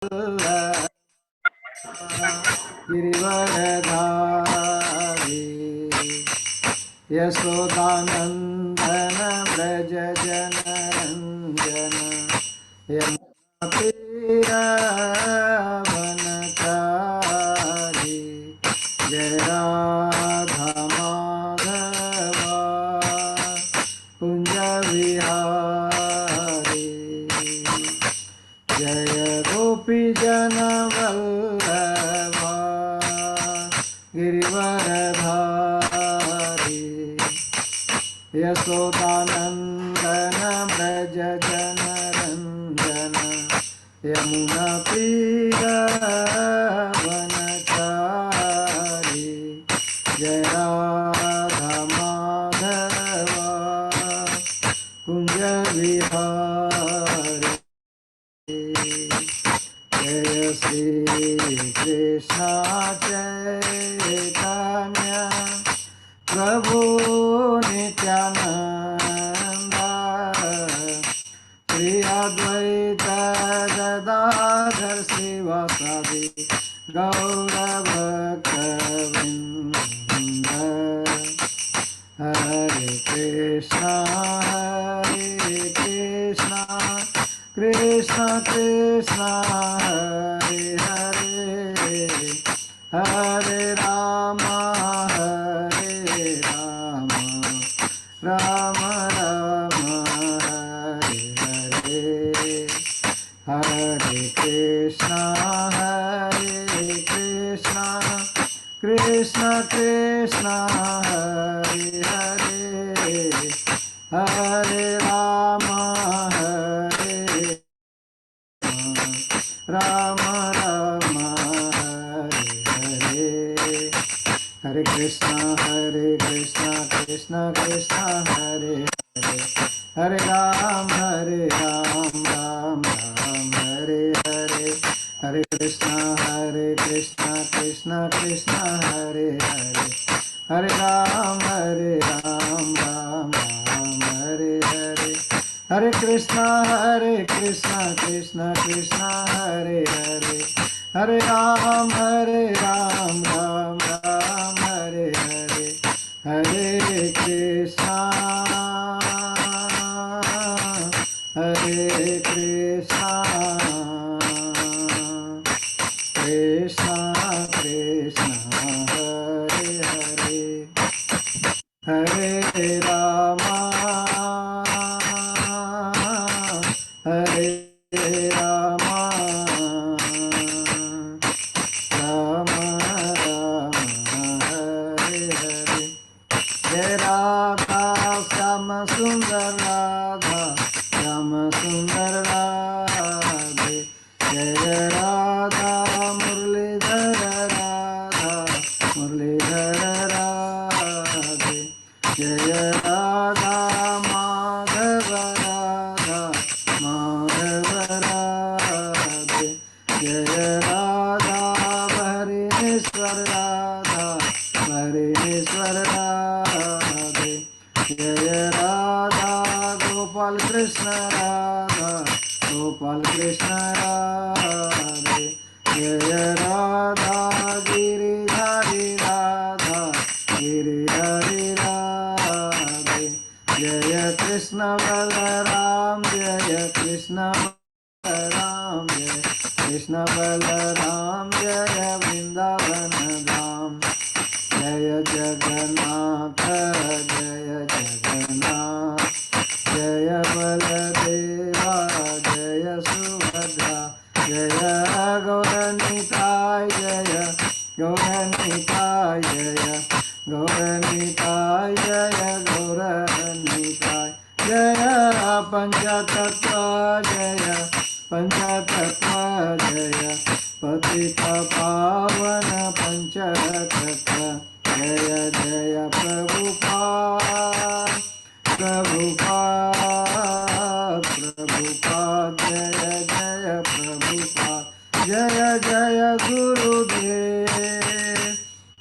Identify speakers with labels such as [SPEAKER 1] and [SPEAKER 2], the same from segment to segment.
[SPEAKER 1] गिरिवरधारी यशोदानंदन व्रज जनरंजन यमुनातीरवनचारी जय राधा माधवा कुंज विहारी जय गोपी जनवल्लभा गिरिवरधारी यशोदानंदन व्रज जनरंजन यमुनातीरवनचारी जय राधा माधवा कुंज विहारी जय श्री कृष्ण चैतन्य प्रभु नित्यानंद श्री अद्वैत गदाधर श्रीवासादि गौरभक्तवृंद हरे कृष्णा कृष्ण कृष्ण हरे हरे हरे राम राम राम हरे हरे हरे कृष्ण कृष्ण कृष्ण हरे हरे हरे राम राम राम हरे हरे हरे कृष्ण कृष्ण कृष्ण हरे हरे हरे राम राम राम हरे हरे हरे कृष्ण कृष्ण कृष्ण हरे हरे हरे राम राम राम हरे हरे हरे कृष्ण कृष्ण कृष्ण हरे हरे हरे राम राम राम हरे हरे हरे कृष्ण कृष्ण कृष्ण हरे हरे हरे राम हरे राम राम राम हरे हरे जय राधा श्याम सुंदर राधा श्याम सुंदर राधे जय राधा मुरलीधर राधा मुरलीधर राधे जय राधा माधव राधा माधव राधे जय राधा भरीनेश्वर राधा भरीनेश्वर राधे जय राधा गोपाल कृष्ण राधा गोपाल कृष्ण राधे जय राधा गिरिधारी राधा गिरिधारी राधे जय कृष्ण बलराम जय कृष्ण बलराम जय कृष्ण बलराम जय वृंदावन धाम जय जगन्नाथ जय जगन्नाथ जय बलदेवा जय सुभद्रा जय गौरनिताय जय गौरनिताय जय गौरनिताय जय गौरनिताय जय पंचतत्व जय पंचतत्व जय पतित पावन पंचतत्व जय जय प्रभुपाद प्रभुपाद प्रभुपाद जय जय प्रभुपाद जय जय गुरुदेव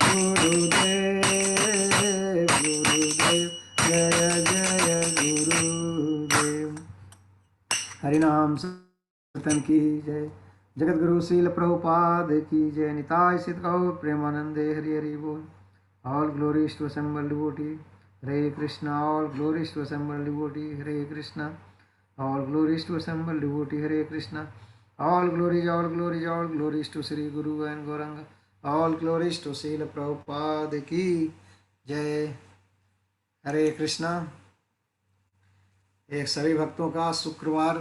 [SPEAKER 1] गुरुदेव गुरुदेव जय जय गुरुदेव। हरिनाम संकीर्तन की जय। जगत गुरु श्रील प्रभुपाद की जय। निताय सिद्ध गौर प्रेमानंदे हरि हरि बोल। All glories to assembled devotee Hare Krishna. All glories to assembled devotee Hare Krishna. All glories to assembled devotee Hare Krishna. All glories to Shri Guru and Gauranga. All glories to Srila Prabhupada की जय। हरे कृष्णा। एक सभी भक्तों का शुक्रवार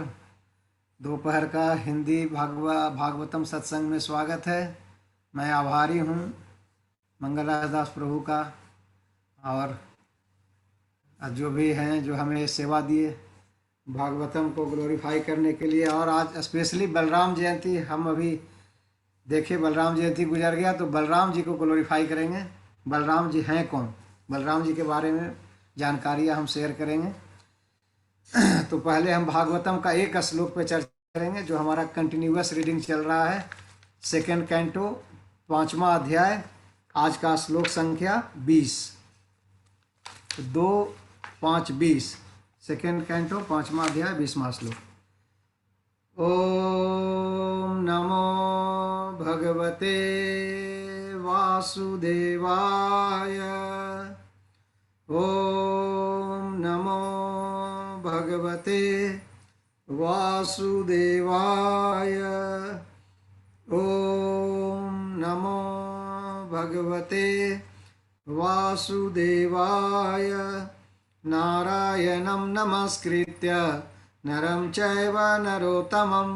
[SPEAKER 1] दोपहर का हिंदी भागवतम सत्संग में स्वागत है। मैं आभारी हूँ मंगलराज दास प्रभु का और जो भी हैं जो हमें सेवा दिए भागवतम को ग्लोरीफाई करने के लिए। और आज स्पेशली बलराम जयंती, हम अभी देखे बलराम जयंती गुजर गया तो बलराम जी को ग्लोरीफाई करेंगे। बलराम जी हैं कौन, बलराम जी के बारे में जानकारियाँ हम शेयर करेंगे। तो पहले हम भागवतम का एक श्लोक पे चर्चा करेंगे जो हमारा कंटिन्यूअस रीडिंग चल रहा है। सेकेंड कैंटो 5वां अध्याय, आज का श्लोक संख्या 20, 2, 5, 20। सेकेंड कैंटो 5वां अध्याय 20वां श्लोक। ओम नमो भगवते वासुदेवाय। ओम नमो भगवते वासुदेवाय। ओम नमो भगवते वासुदेवाय। नारायणं नमस्कृत्य नरं चैव नरोत्तमं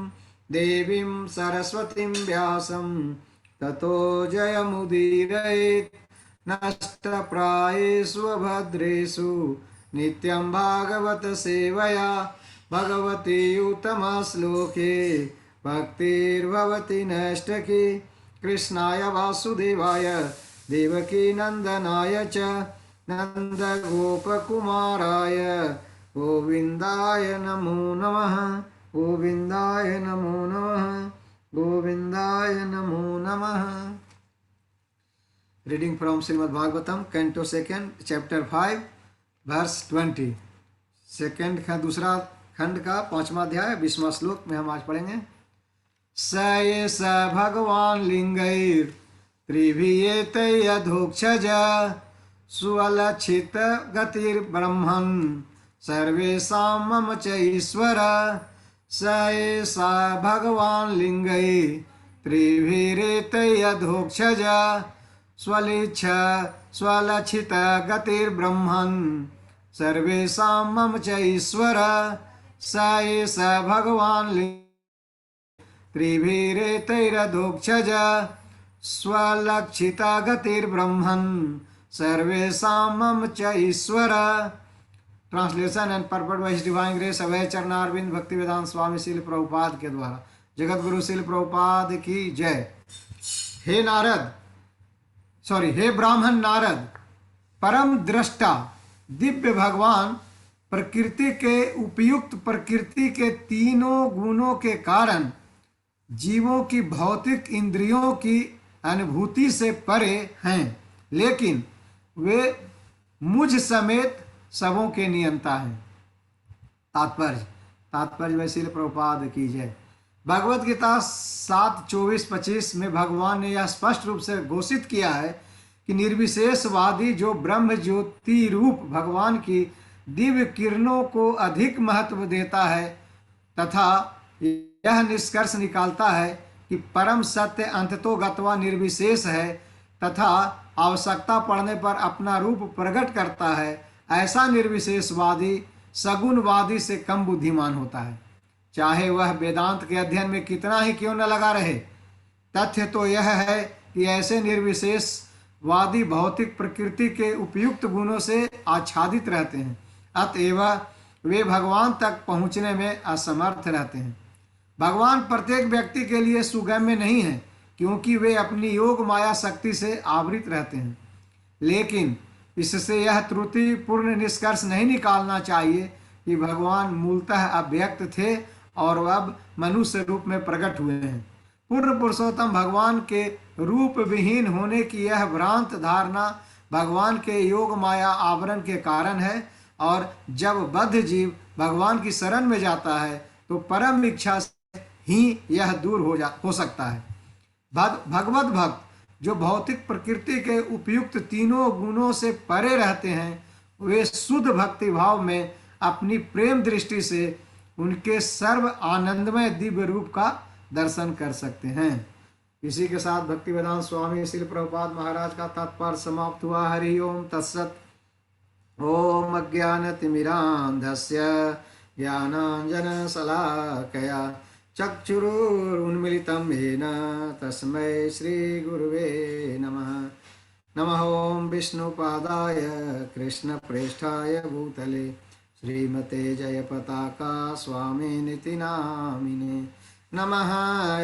[SPEAKER 1] देवीं सरस्वतीं व्यासं ततो जयमुदीरयेत्। नष्टप्रायेषु भद्रेषु नित्यं भागवत सेवया भगवती उत्तमश्लोके भक्तिर्भवति नैष्ठिकी। कृष्णाय वासुदेवाय देवकी नंदनाय च नंदगोपकुमाराय गोविंदाय नमो नमः। गोविंदाय नमो नमः। गोविंदाय नमो नमः। Reading from Srimad Bhagavatam canto second chapter 5 verse 20। Second का दूसरा खंड का 5वां अध्याय 20वां श्लोक में हम आज पढ़ेंगे। स ये स भगवान लिंगैर त्रिभियेतयधोक्षज सुअलक्षित गतिर्ब्रह्मन् सर्वेषां मम च ईश्वर। स ये स भगवान लिंगैर त्रिभिरेतयधोक्षज स्वलक्षित गतिर्ब्रह्मन् सर्वेषां मम च ईश्वर। स एष भगवान् त्रिभिरेतैरधोक्षज स्वलक्षित गतिर्ब्रह्मन् सर्वेषां मम च ईश्वर। Translation and purport by his divine grace Abhay Charanaravinda Bhaktivedanta स्वामी श्रील प्रभुपाद के द्वारा। जगत गुरु श्रील प्रभुपाद की जय। हे ब्राह्मण नारद, परम दृष्टा दिव्य भगवान प्रकृति के उपयुक्त प्रकृति के तीनों गुणों के कारण जीवों की भौतिक इंद्रियों की अनुभूति से परे हैं, लेकिन वे मुझ समेत सबों के नियंता हैं। तात्पर्य वैसे प्रभुपाद की जय। भगवत गीता 7:24-25 में भगवान ने यह स्पष्ट रूप से घोषित किया है कि निर्विशेषवादी जो ब्रह्म ज्योति रूप भगवान की दिव्य किरणों को अधिक महत्व देता है तथा यह निष्कर्ष निकालता है कि परम सत्य अंततोगत्वा निर्विशेष है तथा आवश्यकता पड़ने पर अपना रूप प्रकट करता है, ऐसा निर्विशेषवादी सगुणवादी से कम बुद्धिमान होता है, चाहे वह वेदांत के अध्ययन में कितना ही क्यों न लगा रहे। तथ्य तो यह है कि ऐसे निर्विशेषवादी भौतिक प्रकृति के उपयुक्त गुणों से आच्छादित रहते हैं, अतएव वे भगवान तक पहुँचने में असमर्थ रहते हैं। भगवान प्रत्येक व्यक्ति के लिए सुगम्य नहीं है क्योंकि वे अपनी योग माया शक्ति से आवृत रहते हैं, लेकिन इससे यह त्रुटिपूर्ण निष्कर्ष नहीं निकालना चाहिए कि भगवान मूलतः अव्यक्त थे और अब मनुष्य रूप में प्रकट हुए हैं। पूर्ण पुरुषोत्तम भगवान के रूप विहीन होने की यह भ्रांत धारणा भगवान के योग माया आवरण के कारण है, और जब बद्ध जीव भगवान की शरण में जाता है तो परम इच्छा से ही यह दूर हो सकता है। भगवत भक्त जो भौतिक प्रकृति के उपयुक्त तीनों गुणों से परे रहते हैं, वे शुद्ध भक्ति भाव में अपनी प्रेम दृष्टि से उनके सर्व आनंदमय दिव्य रूप का दर्शन कर सकते हैं। इसी के साथ भक्ति वेदांत स्वामी श्री प्रभुपाद महाराज का तात्पर्य समाप्त हुआ। हरि ओम तत्सत। ओम अज्ञानतिमिरान्धस्य ज्ञानाञ्जनशलाकया चक्षुरुन्मीलितं येन तस्मै श्रीगुरुवे नमः। नमः ओं विष्णुपादाय कृष्णप्रेष्ठाय भूतले श्रीमते जयपताका स्वामिनिति नामिने। नमः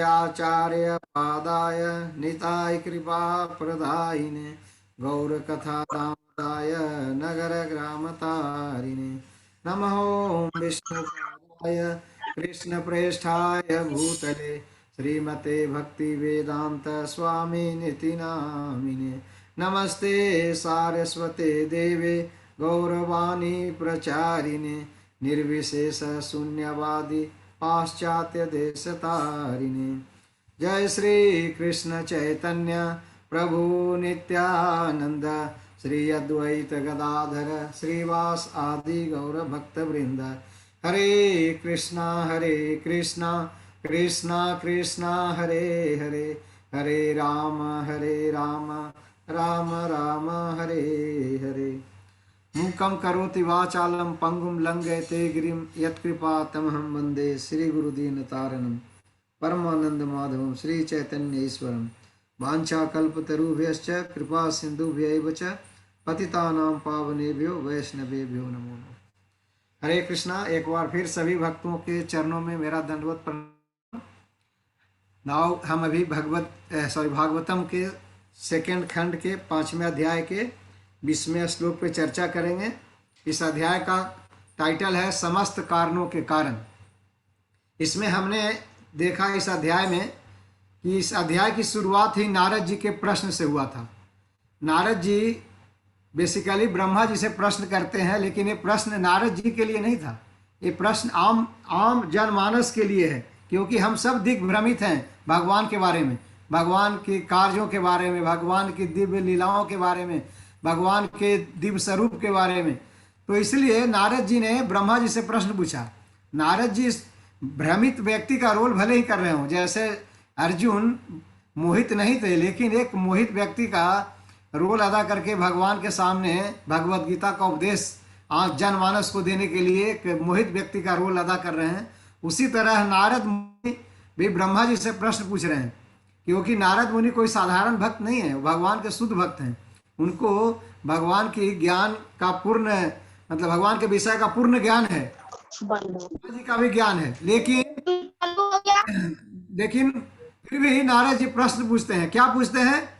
[SPEAKER 1] आचार्यपादाय निताय कृपाप्रदायिने गौरकथादाय नगरग्रामतारिणे। नमः ओं विष्णुपादाय कृष्णप्रेष्ठाय भूतले श्रीमते भक्तिवेदान्त स्वामिनिति नामिने। नमस्ते सारस्वते देवे गौरवाणी प्रचारिणे निर्विशेष शून्यवादी पाश्चात्य देशतारिणे। जय श्री कृष्ण चैतन्य प्रभु नित्यानंद श्री अद्वैत गदाधर श्रीवास आदि गौर भक्त वृंद। हरे कृष्णा कृष्णा कृष्णा हरे हरे, हरे राम राम राम हरे हरे। मूकं करोति वाचालं पंगुं लंघयते गिरिं यत्कृपा तमहं वन्दे श्री गुरुदीनतारणं परमानंद माधवं श्री चैतन्य ईश्वरं। वाञ्छाकल्पतरुभ्यश्च कृपा सिन्धुभ्यैव च पतितानां पावनेभ्यो वैष्णवेभ्यो नमो नमः। हरे कृष्णा। एक बार फिर सभी भक्तों के चरणों में मेरा दंडवत प्रणाम। नाउ हम अभी भागवतम के सेकेंड खंड के 5वें अध्याय के 20वें श्लोक पे चर्चा करेंगे। इस अध्याय का टाइटल है समस्त कारणों के कारण। इसमें हमने देखा इस अध्याय में कि इस अध्याय की शुरुआत ही नारद जी के प्रश्न से हुआ था। नारद जी बेसिकली ब्रह्मा जी से प्रश्न करते हैं, लेकिन ये प्रश्न नारद जी के लिए नहीं था। ये प्रश्न आम जनमानस के लिए है, क्योंकि हम सब दिग्भ्रमित हैं भगवान के बारे में, भगवान के कार्यों के बारे में, भगवान की दिव्य लीलाओं के बारे में, भगवान के दिव्य स्वरूप के बारे में। तो इसलिए नारद जी ने ब्रह्मा जी से प्रश्न पूछा। नारद जी भ्रमित व्यक्ति का रोल भले ही कर रहे हों, जैसे अर्जुन मोहित नहीं थे, लेकिन एक मोहित व्यक्ति का रोल अदा करके भगवान के सामने भगवत गीता का उपदेश जनमानस को देने के लिए एक मोहित व्यक्ति का रोल अदा कर रहे हैं। उसी तरह नारद मुनि भी ब्रह्मा जी से प्रश्न पूछ रहे हैं, क्योंकि नारद मुनि कोई साधारण भक्त नहीं है, भगवान के शुद्ध भक्त हैं। उनको भगवान की ज्ञान का पूर्ण मतलब भगवान के विषय का पूर्ण ज्ञान है, जी का भी ज्ञान है, लेकिन फिर भी नारद जी प्रश्न पूछते हैं। क्या पूछते हैं?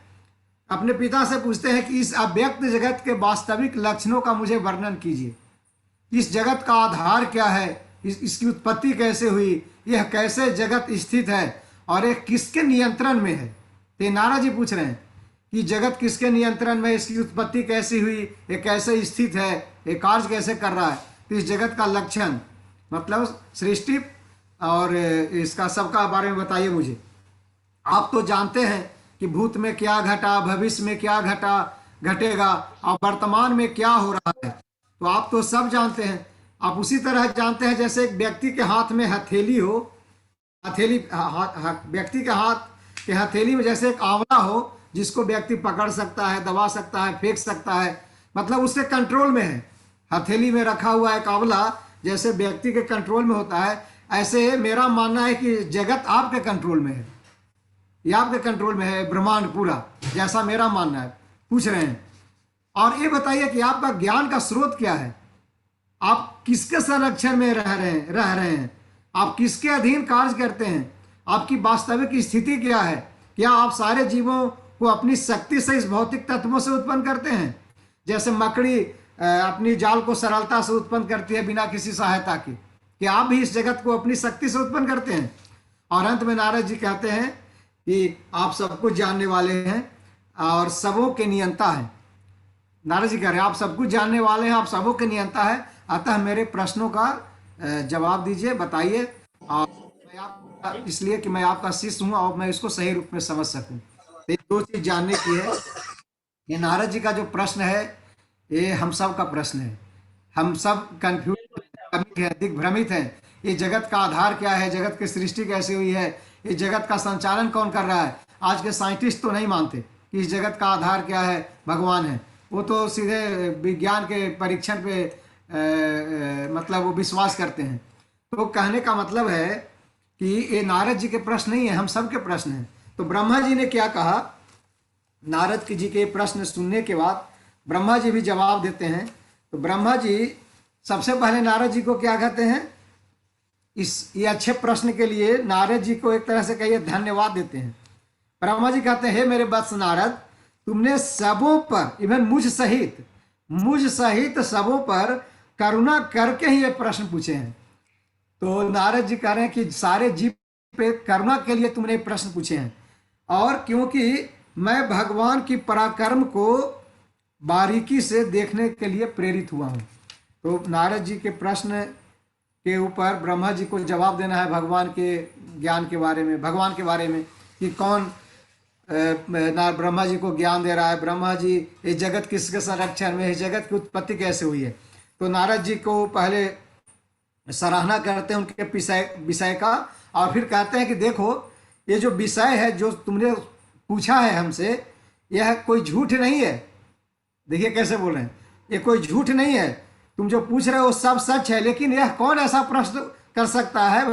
[SPEAKER 1] अपने पिता से पूछते हैं कि इस अव्यक्त जगत के वास्तविक लक्षणों का मुझे वर्णन कीजिए। इस जगत का आधार क्या है, इसकी उत्पत्ति कैसे हुई, यह कैसे जगत स्थित है और यह किसके नियंत्रण में है। तो नारद जी पूछ रहे हैं कि जगत किसके नियंत्रण में, इसकी उत्पत्ति कैसी हुई, ये कैसे स्थित है, ये कार्य कैसे कर रहा है। तो इस जगत का लक्षण मतलब सृष्टि और इसका सबका बारे में बताइए मुझे। आप तो जानते हैं कि भूत में क्या घटा, भविष्य में क्या घटेगा और वर्तमान में क्या हो रहा है, तो आप तो सब जानते हैं। आप उसी तरह जानते हैं जैसे एक व्यक्ति के हाथ में हथेली हो, व्यक्ति के हाथ के हथेली में जैसे एक आंवला हो जिसको व्यक्ति पकड़ सकता है, दबा सकता है, फेंक सकता है, मतलब उसके कंट्रोल में है। हथेली में रखा हुआ एक आंवला जैसे व्यक्ति के कंट्रोल में होता है, ऐसे मेरा मानना है कि जगत आपके कंट्रोल में है, ये आपके कंट्रोल में है, ब्रह्मांड पूरा, जैसा मेरा मानना है। पूछ रहे हैं और ये बताइए कि आपका ज्ञान का स्रोत क्या है, आप किसके संरक्षण में रह रहे हैं, आप किसके अधीन कार्य करते हैं, आपकी वास्तविक स्थिति क्या है। क्या आप सारे जीवों को अपनी शक्ति से इस भौतिक तत्वों से उत्पन्न करते हैं, जैसे मकड़ी अपनी जाल को सरलता से उत्पन्न करती है बिना किसी सहायता के, कि आप भी इस जगत को अपनी शक्ति से उत्पन्न करते हैं। और अंत में नारद जी कहते हैं कि आप सब कुछ जानने वाले हैं और सबों के नियंता हैं। नारद जी कह रहे हैं आप सब कुछ जानने वाले हैं, आप सबों के नियंता है, अतः मेरे प्रश्नों का जवाब दीजिए, बताइए और मैं आप इसलिए कि मैं आपका शिष्य हूँ और मैं इसको सही रूप में समझ सकूं। तो ये दो चीज जानने की है। ये नारद जी का जो प्रश्न है, ये हम सब का प्रश्न है। हम सब कंफ्यूज है, दिग्भ्रमित है। ये जगत का आधार क्या है, जगत की सृष्टि कैसे हुई है, ये जगत का संचालन कौन कर रहा है। आज के साइंटिस्ट तो नहीं मानते कि इस जगत का आधार क्या है, भगवान है। वो तो सीधे विज्ञान के परीक्षण पे मतलब वो विश्वास करते हैं। तो कहने का मतलब है कि ये नारद जी के प्रश्न नहीं है, हम सब के प्रश्न हैं। तो ब्रह्मा जी ने क्या कहा, नारद जी के प्रश्न सुनने के बाद ब्रह्मा जी भी जवाब देते हैं। तो ब्रह्मा जी सबसे पहले नारद जी को क्या कहते हैं, ये अच्छे प्रश्न के लिए नारद जी को एक तरह से कहिए धन्यवाद देते हैं। ब्रह्मा जी कहते हैं, हे मेरे वत्स नारद, तुमने सबों पर, इवन मुझ सहित सबों पर करुणा करके ही ये प्रश्न पूछे हैं। तो नारद जी कह रहे हैं कि सारे जीव पे करुणा के लिए तुमने प्रश्न पूछे हैं, और क्योंकि मैं भगवान की पराक्रम को बारीकी से देखने के लिए प्रेरित हुआ हूँ। तो नारद जी के प्रश्न के ऊपर ब्रह्मा जी को जवाब देना है भगवान के ज्ञान के बारे में, भगवान के बारे में कि कौन ब्रह्मा जी को ज्ञान दे रहा है। ब्रह्मा जी, ये जगत किसके संरक्षण में है, जगत की उत्पत्ति कैसे हुई है। तो नारद जी को पहले सराहना करते हैं उनके विषय का, और फिर कहते हैं कि देखो, ये जो विषय है जो तुमने पूछा है हमसे, यह कोई झूठ नहीं है। देखिए कैसे बोल रहे हैं, ये कोई झूठ नहीं है, तुम जो पूछ रहे हो सब सच है। लेकिन यह कौन ऐसा प्रश्न कर सकता है,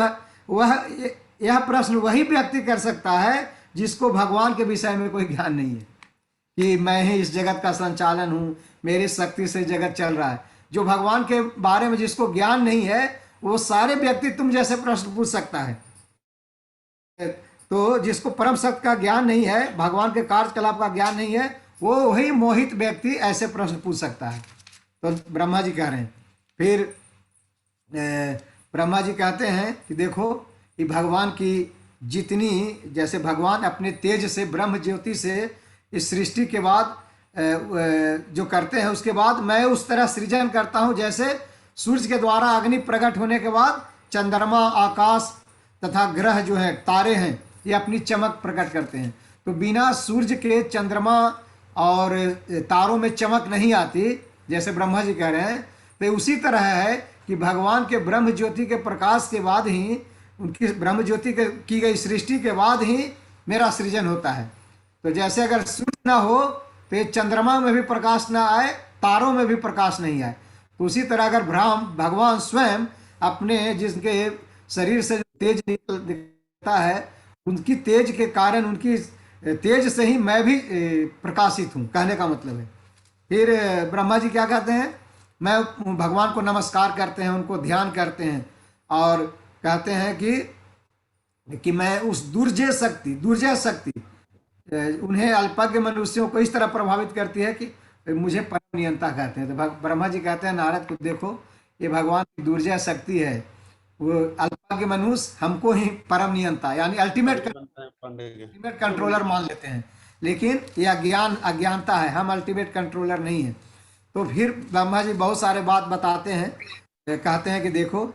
[SPEAKER 1] यह प्रश्न वही व्यक्ति कर सकता है जिसको भगवान के विषय में कोई ज्ञान नहीं है, कि मैं ही इस जगत का संचालन हूँ, मेरी शक्ति से जगत चल रहा है। जो भगवान के बारे में जिसको ज्ञान नहीं है, वो सारे व्यक्ति तुम जैसे प्रश्न पूछ सकता है। तो जिसको परम सत्य का ज्ञान नहीं है, भगवान के कार्यकलाप का ज्ञान नहीं है, वो वही मोहित व्यक्ति ऐसे प्रश्न पूछ सकता है। तो ब्रह्मा जी कह रहे हैं, फिर ब्रह्मा जी कहते हैं कि देखो, कि भगवान की जितनी, जैसे भगवान अपने तेज से, ब्रह्म ज्योति से इस सृष्टि के बाद जो करते हैं, उसके बाद मैं उस तरह सृजन करता हूँ जैसे सूर्य के द्वारा अग्नि प्रकट होने के बाद चंद्रमा, आकाश तथा ग्रह जो है, तारे हैं, ये अपनी चमक प्रकट करते हैं। तो बिना सूर्य के चंद्रमा और तारों में चमक नहीं आती, जैसे ब्रह्मा जी कह रहे हैं। तो उसी तरह है कि भगवान के ब्रह्म ज्योति के प्रकाश के बाद ही, उनकी ब्रह्म ज्योति की गई सृष्टि के बाद ही मेरा सृजन होता है। तो जैसे अगर सूर्य ना हो तो चंद्रमा में भी प्रकाश ना आए, तारों में भी प्रकाश नहीं आए। तो उसी तरह अगर भगवान स्वयं अपने जिसके शरीर से तेज निकलता है, उनकी तेज के कारण, उनकी तेज से ही मैं भी प्रकाशित हूँ, कहने का मतलब है। फिर ब्रह्मा जी क्या कहते हैं, मैं भगवान को नमस्कार करते हैं, उनको ध्यान करते हैं, और कहते हैं कि मैं उस दुर्जय शक्ति उन्हें अल्पज्ञ मनुष्यों को इस तरह प्रभावित करती है कि मुझे परम नियंता कहते हैं। तो ब्रह्मा जी कहते हैं नारद को, देखो ये भगवान की दुर्जय शक्ति है, वो अल्पज्ञ मनुष्य हमको ही परम नियंता यानी अल्टीमेट कंट्रोलर मान लेते हैं, लेकिन ये अज्ञानता है, हम अल्टीमेट कंट्रोलर नहीं है। तो फिर ब्रह्मा जी बहुत सारे बात बताते हैं, कहते हैं कि देखो,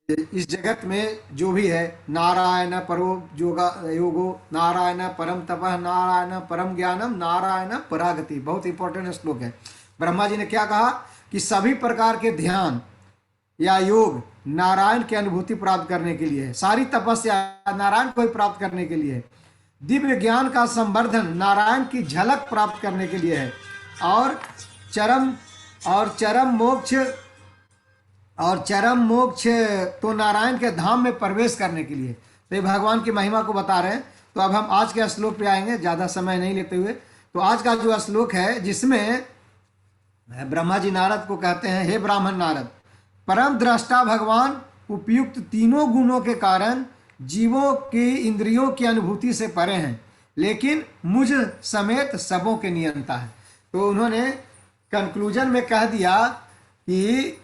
[SPEAKER 1] इस जगत में जो भी है, नारायण परो योगो, नारायण परम तपः, नारायण परम ज्ञानम, नारायण परागति। बहुत इंपॉर्टेंट श्लोक है। ब्रह्मा जी ने क्या कहा कि सभी प्रकार के ध्यान या योग नारायण की अनुभूति प्राप्त करने के लिए है, सारी तपस्या नारायण को ही प्राप्त करने के लिए है, दिव्य ज्ञान का संवर्धन नारायण की झलक प्राप्त करने के लिए है, और चरम मोक्ष तो नारायण के धाम में प्रवेश करने के लिए। तो ये भगवान की महिमा को बता रहे हैं। तो अब हम आज के श्लोक पे आएंगे, ज़्यादा समय नहीं लेते हुए। तो आज का जो श्लोक है, जिसमें ब्रह्मा जी नारद को कहते हैं, हे ब्राह्मण नारद, परम दृष्टा भगवान उपयुक्त तीनों गुणों के कारण जीवों की इंद्रियों की अनुभूति से परे हैं, लेकिन मुझ समेत सबों के नियंता है। तो उन्होंने कंक्लूजन में कह दिया कि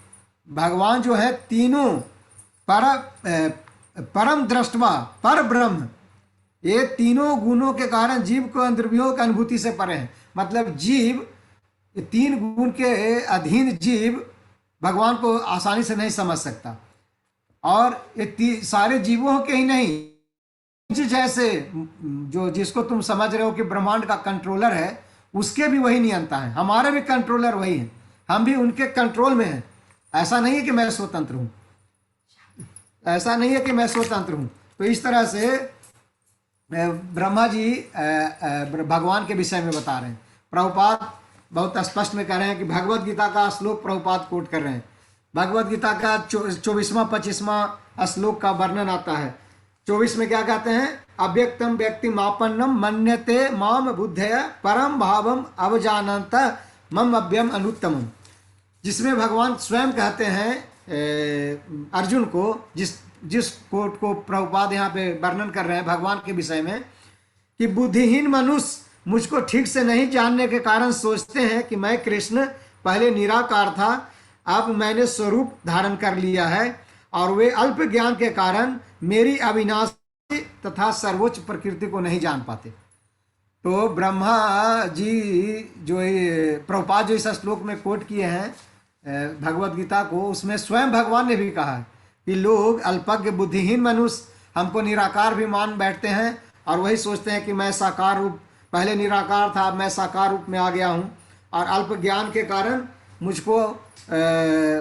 [SPEAKER 1] भगवान जो है तीनों परम दृष्टवा, पर ब्रह्म, ये तीनों गुणों के कारण जीव को इंद्रियों की अनुभूति से परे हैं। मतलब जीव, तीन गुण के अधीन जीव भगवान को आसानी से नहीं समझ सकता, और ये सारे जीवों के ही नहीं, जी जैसे जो जिसको तुम समझ रहे हो कि ब्रह्मांड का कंट्रोलर है, उसके भी वही नियंता है, हमारे भी कंट्रोलर वही है, हम भी उनके कंट्रोल में हैं। ऐसा नहीं है कि मैं स्वतंत्र हूँ, ऐसा नहीं है कि मैं स्वतंत्र हूँ। तो इस तरह से ब्रह्मा जी भगवान के विषय में बता रहे हैं। प्रभुपाद बहुत स्पष्ट में कह रहे हैं कि भगवत गीता का श्लोक प्रभुपाद कोट कर रहे हैं। भगवत गीता का 24वां 25वां श्लोक का वर्णन आता है। 24 में क्या कहते हैं? अव्यक्तम व्यक्ति मापन्नम मन्यते माम बुद्धय परम भावम अवजानंत मम अव्यम अनुत्तमम, जिसमें भगवान स्वयं कहते हैं अर्जुन को, जिस जिस कोट को प्रभुपाद यहाँ पे वर्णन कर रहे हैं भगवान के विषय में, कि बुद्धिहीन मनुष्य मुझको ठीक से नहीं जानने के कारण सोचते हैं कि मैं कृष्ण पहले निराकार था, अब मैंने स्वरूप धारण कर लिया है, और वे अल्प ज्ञान के कारण मेरी अविनाशी तथा सर्वोच्च प्रकृति को नहीं जान पाते। तो ब्रह्मा जी जो प्रभुपाद जो इस श्लोक में कोट किए हैं भगवत गीता को, उसमें स्वयं भगवान ने भी कहा है कि लोग अल्पज्ञ बुद्धिहीन मनुष्य हमको निराकार भी मान बैठते हैं, और वही सोचते हैं कि मैं साकार रूप, पहले निराकार था अब मैं साकार रूप में आ गया हूँ, और अल्प ज्ञान के कारण मुझको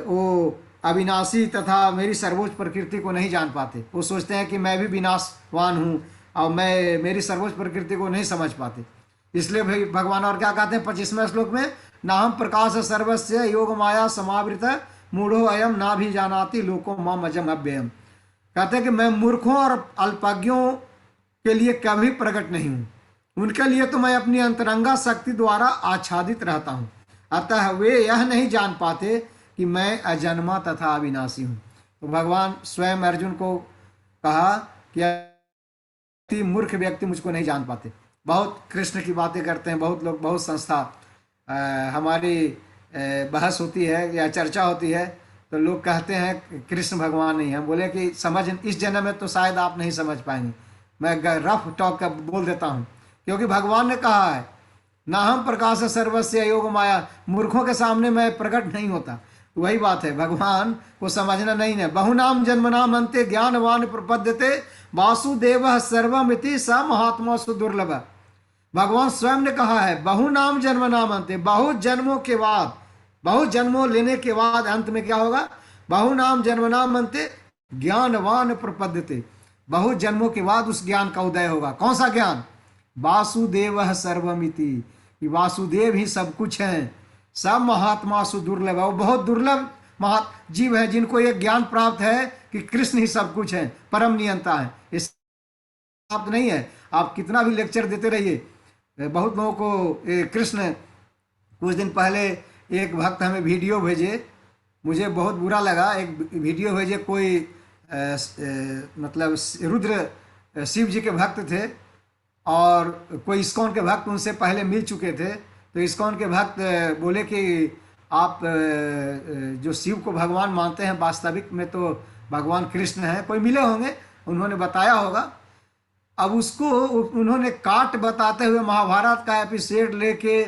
[SPEAKER 1] वो अविनाशी तथा मेरी सर्वोच्च प्रकृति को नहीं जान पाते। वो सोचते हैं कि मैं भी विनाशवान हूँ और मैं मेरी सर्वोच्च प्रकृति को नहीं समझ पाते। इसलिए भाई भगवान और क्या कहते हैं 25वें श्लोक में, नाहम प्रकाश सर्वस्य योग माया समावृत मूढ़ो अयम ना भी जानाति लोको माम अजम अव्ययम। कहते हैं कि मैं मूर्खों और अल्पज्ञों के लिए कभी प्रकट नहीं हूँ, उनके लिए तो मैं अपनी अंतरंगा शक्ति द्वारा आच्छादित रहता हूँ, अतः वे यह नहीं जान पाते कि मैं अजन्मा तथा अविनाशी हूँ। तो भगवान स्वयं अर्जुन को कहा कि मूर्ख व्यक्ति मुझको नहीं जान पाते। बहुत कृष्ण की बातें करते हैं बहुत लोग, बहुत संस्था हमारी बहस होती है या चर्चा होती है तो लोग कहते हैं कृष्ण भगवान नहीं है। बोले कि समझ इस जन्म में तो शायद आप नहीं समझ पाएंगे, मैं रफ टॉक का बोल देता हूँ, क्योंकि भगवान ने कहा है ना हम प्रकाश सर्वस्य योग माया, मूर्खों के सामने मैं प्रकट नहीं होता। वही बात है, भगवान को समझना नहीं है। बहुनाम जन्मनाम अंते ज्ञानवान प्रपद्यते वासुदेव सर्वमिति स महात्मा सुदुर्लभ। भगवान स्वयं ने कहा है बहुनाम जन्मनाम अंते, बहुत जन्मों के बाद, बहुत जन्मों लेने के बाद अंत में क्या होगा? बहुनाम जन्मनाम अंते ज्ञानवान प्रपद्यते, बहुत जन्मों के बाद उस ज्ञान का उदय होगा। कौन सा ज्ञान? वासुदेव सर्वमिति, कि वासुदेव ही सब कुछ है। सब महात्मा सुदुर्लभ, वो बहुत दुर्लभ जीव है जिनको ये ज्ञान प्राप्त है कि कृष्ण ही सब कुछ है, परम नियंता है। इस प्राप्त नहीं है। आप कितना भी लेक्चर देते रहिए, बहुत लोगों को कृष्ण, कुछ दिन पहले एक भक्त हमें वीडियो भेजे, मुझे बहुत बुरा लगा। एक वीडियो भेजे, कोई मतलब रुद्र शिव जी के भक्त थे और कोई इस्कॉन के भक्त उनसे पहले मिल चुके थे। तो इस्कॉन के भक्त बोले कि आप जो शिव को भगवान मानते हैं, वास्तविक में तो भगवान कृष्ण हैं। कोई मिले होंगे, उन्होंने बताया होगा। अब उसको उन्होंने काट बताते हुए महाभारत का एपिसोड लेके,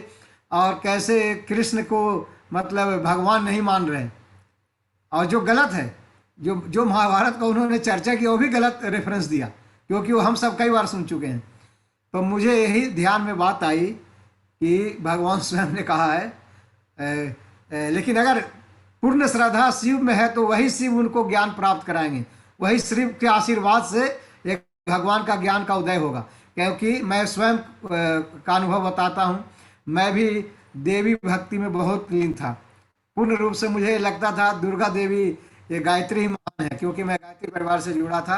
[SPEAKER 1] और कैसे कृष्ण को मतलब भगवान नहीं मान रहे, और जो गलत है, जो महाभारत का उन्होंने चर्चा की वो भी गलत रेफरेंस दिया, क्योंकि वो हम सब कई बार सुन चुके हैं। तो मुझे यही ध्यान में बात आई कि भगवान स्वयं ने कहा है लेकिन अगर पूर्ण श्रद्धा शिव में है तो वही शिव उनको ज्ञान प्राप्त कराएंगे, वही शिव के आशीर्वाद से एक भगवान का ज्ञान का उदय होगा। क्योंकि मैं स्वयं का अनुभव बताता हूँ, मैं भी देवी भक्ति में बहुत लीन था। पूर्ण रूप से मुझे लगता था दुर्गा देवी ये गायत्री ही मान है, क्योंकि मैं गायत्री परिवार से जुड़ा था।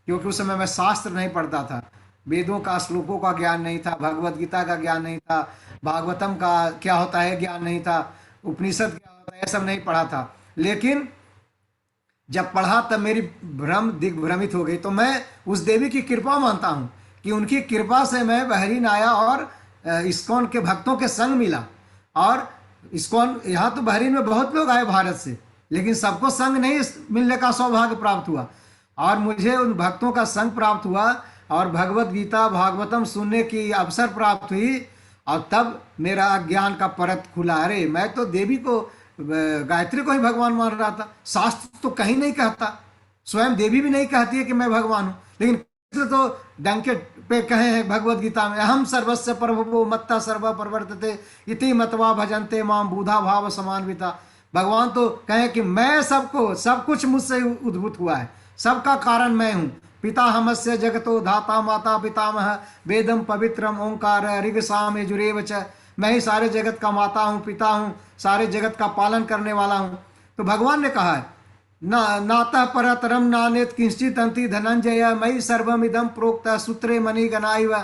[SPEAKER 1] क्योंकि उस समय मैं शास्त्र नहीं पढ़ता था, वेदों का श्लोकों का ज्ञान नहीं था, भगवत गीता का ज्ञान नहीं था, भागवतम का क्या होता है ज्ञान नहीं था, उपनिषद क्या होता है ये सब नहीं पढ़ा था। लेकिन जब पढ़ा तब मेरी दिग्भ्रमित हो गई। तो मैं उस देवी की कृपा मानता हूँ कि उनकी कृपा से मैं बहरीन आया और इस्कॉन के भक्तों के संग मिला। और इस्कॉन, यहाँ तो बहरीन में बहुत लोग आए भारत से, लेकिन सबको संग नहीं मिलने का सौभाग्य प्राप्त हुआ, और मुझे उन भक्तों का संग प्राप्त हुआ और भगवत गीता भागवतम सुनने की अवसर प्राप्त हुई, और तब मेरा ज्ञान का परत खुला। अरे मैं तो देवी को, गायत्री को ही भगवान मान रहा था। शास्त्र तो कहीं नहीं कहता, स्वयं देवी भी नहीं कहती है कि मैं भगवान हूँ, लेकिन कृष्ण तो डंके पे कहे हैं भगवत गीता में, अहम सर्वस्य प्रभवो मत्ता सर्व प्रवर्तते इति मत्वा भजन्ते माम बूढ़ा भाव समान्विता। भगवान तो कहें कि मैं सबको, सब कुछ मुझसे उद्भूत हुआ है, सबका कारण मैं हूँ। पिता हमस्य जगतो धाता माता पितामह वेदम पवित्रम ओंकार ऋग साम यजुरेव च। मैं ही सारे जगत का माता हूँ, पिता हूँ, सारे जगत का पालन करने वाला हूँ। तो भगवान ने कहा है ना, नातः परतरम नानेत किंचित अंति धनंजय मयि सर्वमिदं प्रोक्त सूत्रे मणि गणाइव।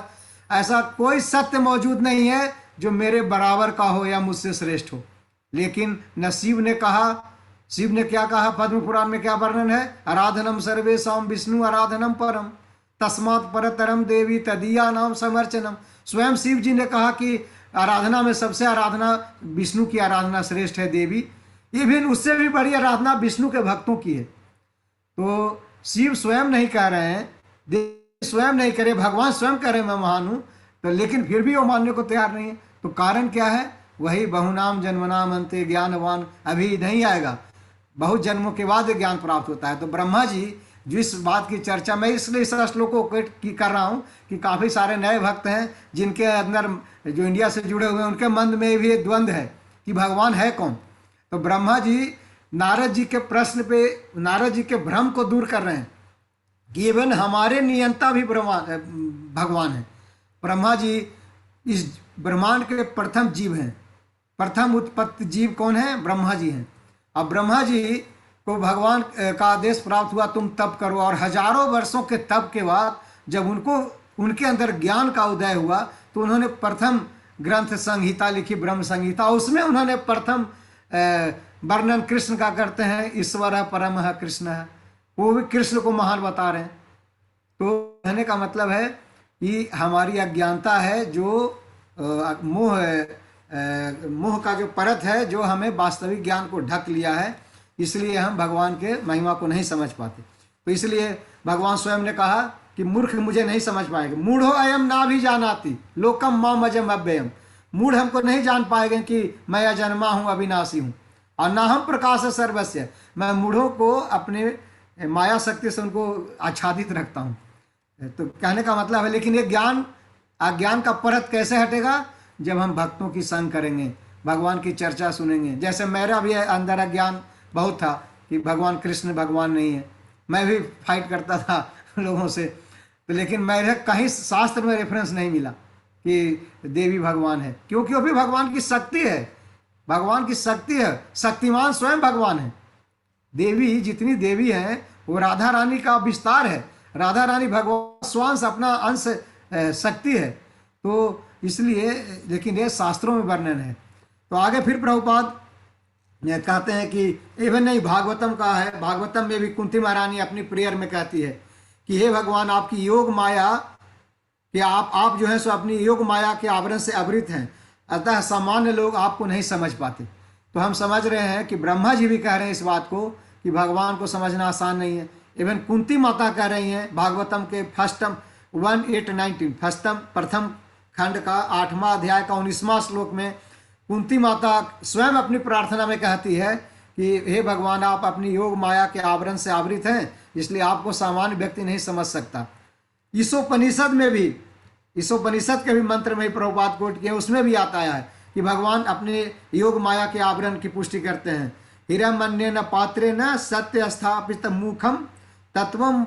[SPEAKER 1] ऐसा कोई सत्य मौजूद नहीं है जो मेरे बराबर का हो या मुझसे श्रेष्ठ हो। लेकिन न शिव ने कहा, शिव ने क्या कहा, पद्म पुराण में क्या वर्णन है, आराधनम सर्वेशाम विष्णु आराधनम परम तस्मात् परतरम देवी तदीया नाम समर्चनम। स्वयं शिव जी ने कहा कि आराधना में सबसे आराधना विष्णु की आराधना श्रेष्ठ है देवी, इवन उससे भी बड़ी आराधना विष्णु के भक्तों की है। तो शिव स्वयं नहीं कह रहे हैं, देवी स्वयं नहीं करे, भगवान स्वयं कह रहे हैं मैं महान हूँ, तो लेकिन फिर भी वो मानने को तैयार नहीं है। तो कारण क्या है, वही बहुनाम जन्मनाम अंते ज्ञानवान, अभी नहीं आएगा, बहुत जन्मों के बाद ज्ञान प्राप्त होता है। तो ब्रह्मा जी जिस बात की चर्चा मैं इसलिए इस श्लोकों को कर रहा हूँ कि काफ़ी सारे नए भक्त हैं जिनके अंदर, जो इंडिया से जुड़े हुए हैं, उनके मन में भी द्वंद्व है कि भगवान है कौन। तो ब्रह्मा जी नारद जी के प्रश्न पे, नारद जी के भ्रम को दूर कर रहे हैं कि इवन हमारे नियंता भी भगवान है। ब्रह्मा जी इस ब्रह्मांड के प्रथम जीव हैं, प्रथम उत्पत्ति जीव कौन है, ब्रह्मा जी हैं। अब ब्रह्मा जी को भगवान का आदेश प्राप्त हुआ तुम तप करो, और हजारों वर्षों के तप के बाद जब उनके अंदर ज्ञान का उदय हुआ तो उन्होंने प्रथम ग्रंथ संहिता लिखी, ब्रह्म संहिता। उसमें उन्होंने प्रथम वर्णन कृष्ण का करते हैं, ईश्वर है परम है कृष्ण है, वो भी कृष्ण को महान बता रहे हैं। तो कहने का मतलब है कि हमारी अज्ञानता है, जो मोह का जो परत है, जो हमें वास्तविक ज्ञान को ढक लिया है, इसलिए हम भगवान के महिमा को नहीं समझ पाते। तो इसलिए भगवान स्वयं ने कहा कि मूर्ख मुझे नहीं समझ पाएंगे, मूढ़ो अयम ना भी जानाति लोकम माम अजम अव्ययम। मूढ़ हमको नहीं जान पाएंगे कि मैं अजन्मा हूँ, अविनाशी हूँ, और ना हम प्रकाश सर्वस्य, मैं मूढ़ों को अपने माया शक्ति से उनको आच्छादित रखता हूँ। तो कहने का मतलब है, लेकिन ये ज्ञान, अज्ञान का परत कैसे हटेगा, जब हम भक्तों की संग करेंगे, भगवान की चर्चा सुनेंगे। जैसे मेरा भी अंदर अज्ञान बहुत था कि भगवान कृष्ण भगवान नहीं है, मैं भी फाइट करता था लोगों से, तो लेकिन मेरे कहीं शास्त्र में रेफरेंस नहीं मिला कि देवी भगवान है, क्योंकि वो भी भगवान की शक्ति है, भगवान की शक्ति है, शक्तिमान स्वयं भगवान है। देवी जितनी देवी हैं वो राधा रानी का विस्तार है, राधा रानी भगवान स्वांश अपना अंश शक्ति है। तो इसलिए, लेकिन ये शास्त्रों में वर्णन है। तो आगे फिर प्रभुपाद कहते हैं कि एवं नहीं, भागवतम का है, भागवतम में भी कुंती महारानी अपनी प्रेयर में कहती है कि हे भगवान, आपकी योग माया कि आप जो है सो अपनी योग माया के आवरण से आवृत हैं, अतः सामान्य लोग आपको नहीं समझ पाते। तो हम समझ रहे हैं कि ब्रह्मा जी भी कह रहे हैं इस बात को कि भगवान को समझना आसान नहीं है। इवन कुंती माता कह रही हैं भागवतम के फर्स्टम 1:8-19 फर्स्टम प्रथम खंड का 8वां अध्याय का 19वां श्लोक में कुंती माता स्वयं अपनी प्रार्थना में कहती है कि हे भगवान, आप अपनी योग माया के आवरण से आवृत हैं, इसलिए आपको सामान्य व्यक्ति नहीं समझ सकता। ईशोपनिषद में भी, ईशोपनिषद के भी मंत्र में प्रभुपाद कोट किए, उसमें भी आता है कि भगवान अपने योग माया के आवरण की पुष्टि करते हैं। हिरण्मन्य न पात्रे न सत्य स्थापित मुखम तत्वम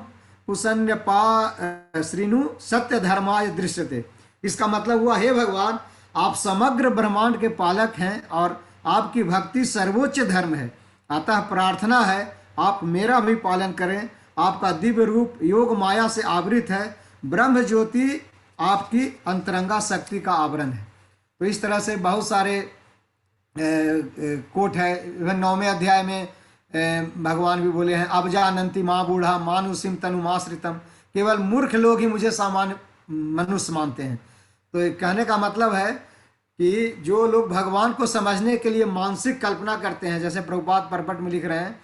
[SPEAKER 1] कुसन्य पा श्रीनु सत्य धर्माय दृश्यते। इसका मतलब हुआ, हे भगवान, आप समग्र ब्रह्मांड के पालक हैं और आपकी भक्ति सर्वोच्च धर्म है, अतः प्रार्थना है आप मेरा भी पालन करें। आपका दिव्य रूप योग माया से आवृत है, ब्रह्म ज्योति आपकी अंतरंगा शक्ति का आवरण है। तो इस तरह से बहुत सारे कोट है। 9वें अध्याय में भगवान भी बोले हैं, अब जानंती माँ बूढ़ा मानुषिम तनुमाश्रितम, केवल मूर्ख लोग ही मुझे सामान्य मनुष्य मानते हैं। तो कहने का मतलब है कि जो लोग भगवान को समझने के लिए मानसिक कल्पना करते हैं, जैसे प्रभुपाद परपट में लिख रहे हैं,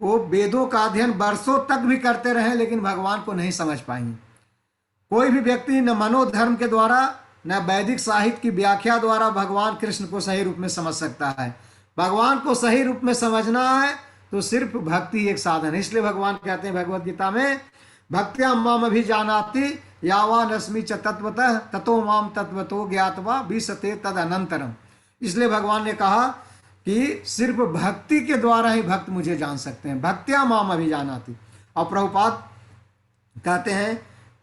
[SPEAKER 1] वो वेदों का अध्ययन वर्षों तक भी करते रहे लेकिन भगवान को नहीं समझ पाएंगे। कोई भी व्यक्ति न मनोधर्म के द्वारा न वैदिक साहित्य की व्याख्या द्वारा भगवान कृष्ण को सही रूप में समझ सकता है। भगवान को सही रूप में समझना है तो सिर्फ भक्ति एक साधन है। इसलिए भगवान कहते हैं भगवत गीता में, भक्त्या माम अभिजानाति यावान अस्मि च तत्वतः ततो माम तत्वतो ज्ञात्वा विशते तद अनंतरम। इसलिए भगवान ने कहा कि सिर्फ भक्ति के द्वारा ही भक्त मुझे जान सकते हैं, भक्त्या माम अभिजानाति। और प्रभुपाद कहते हैं,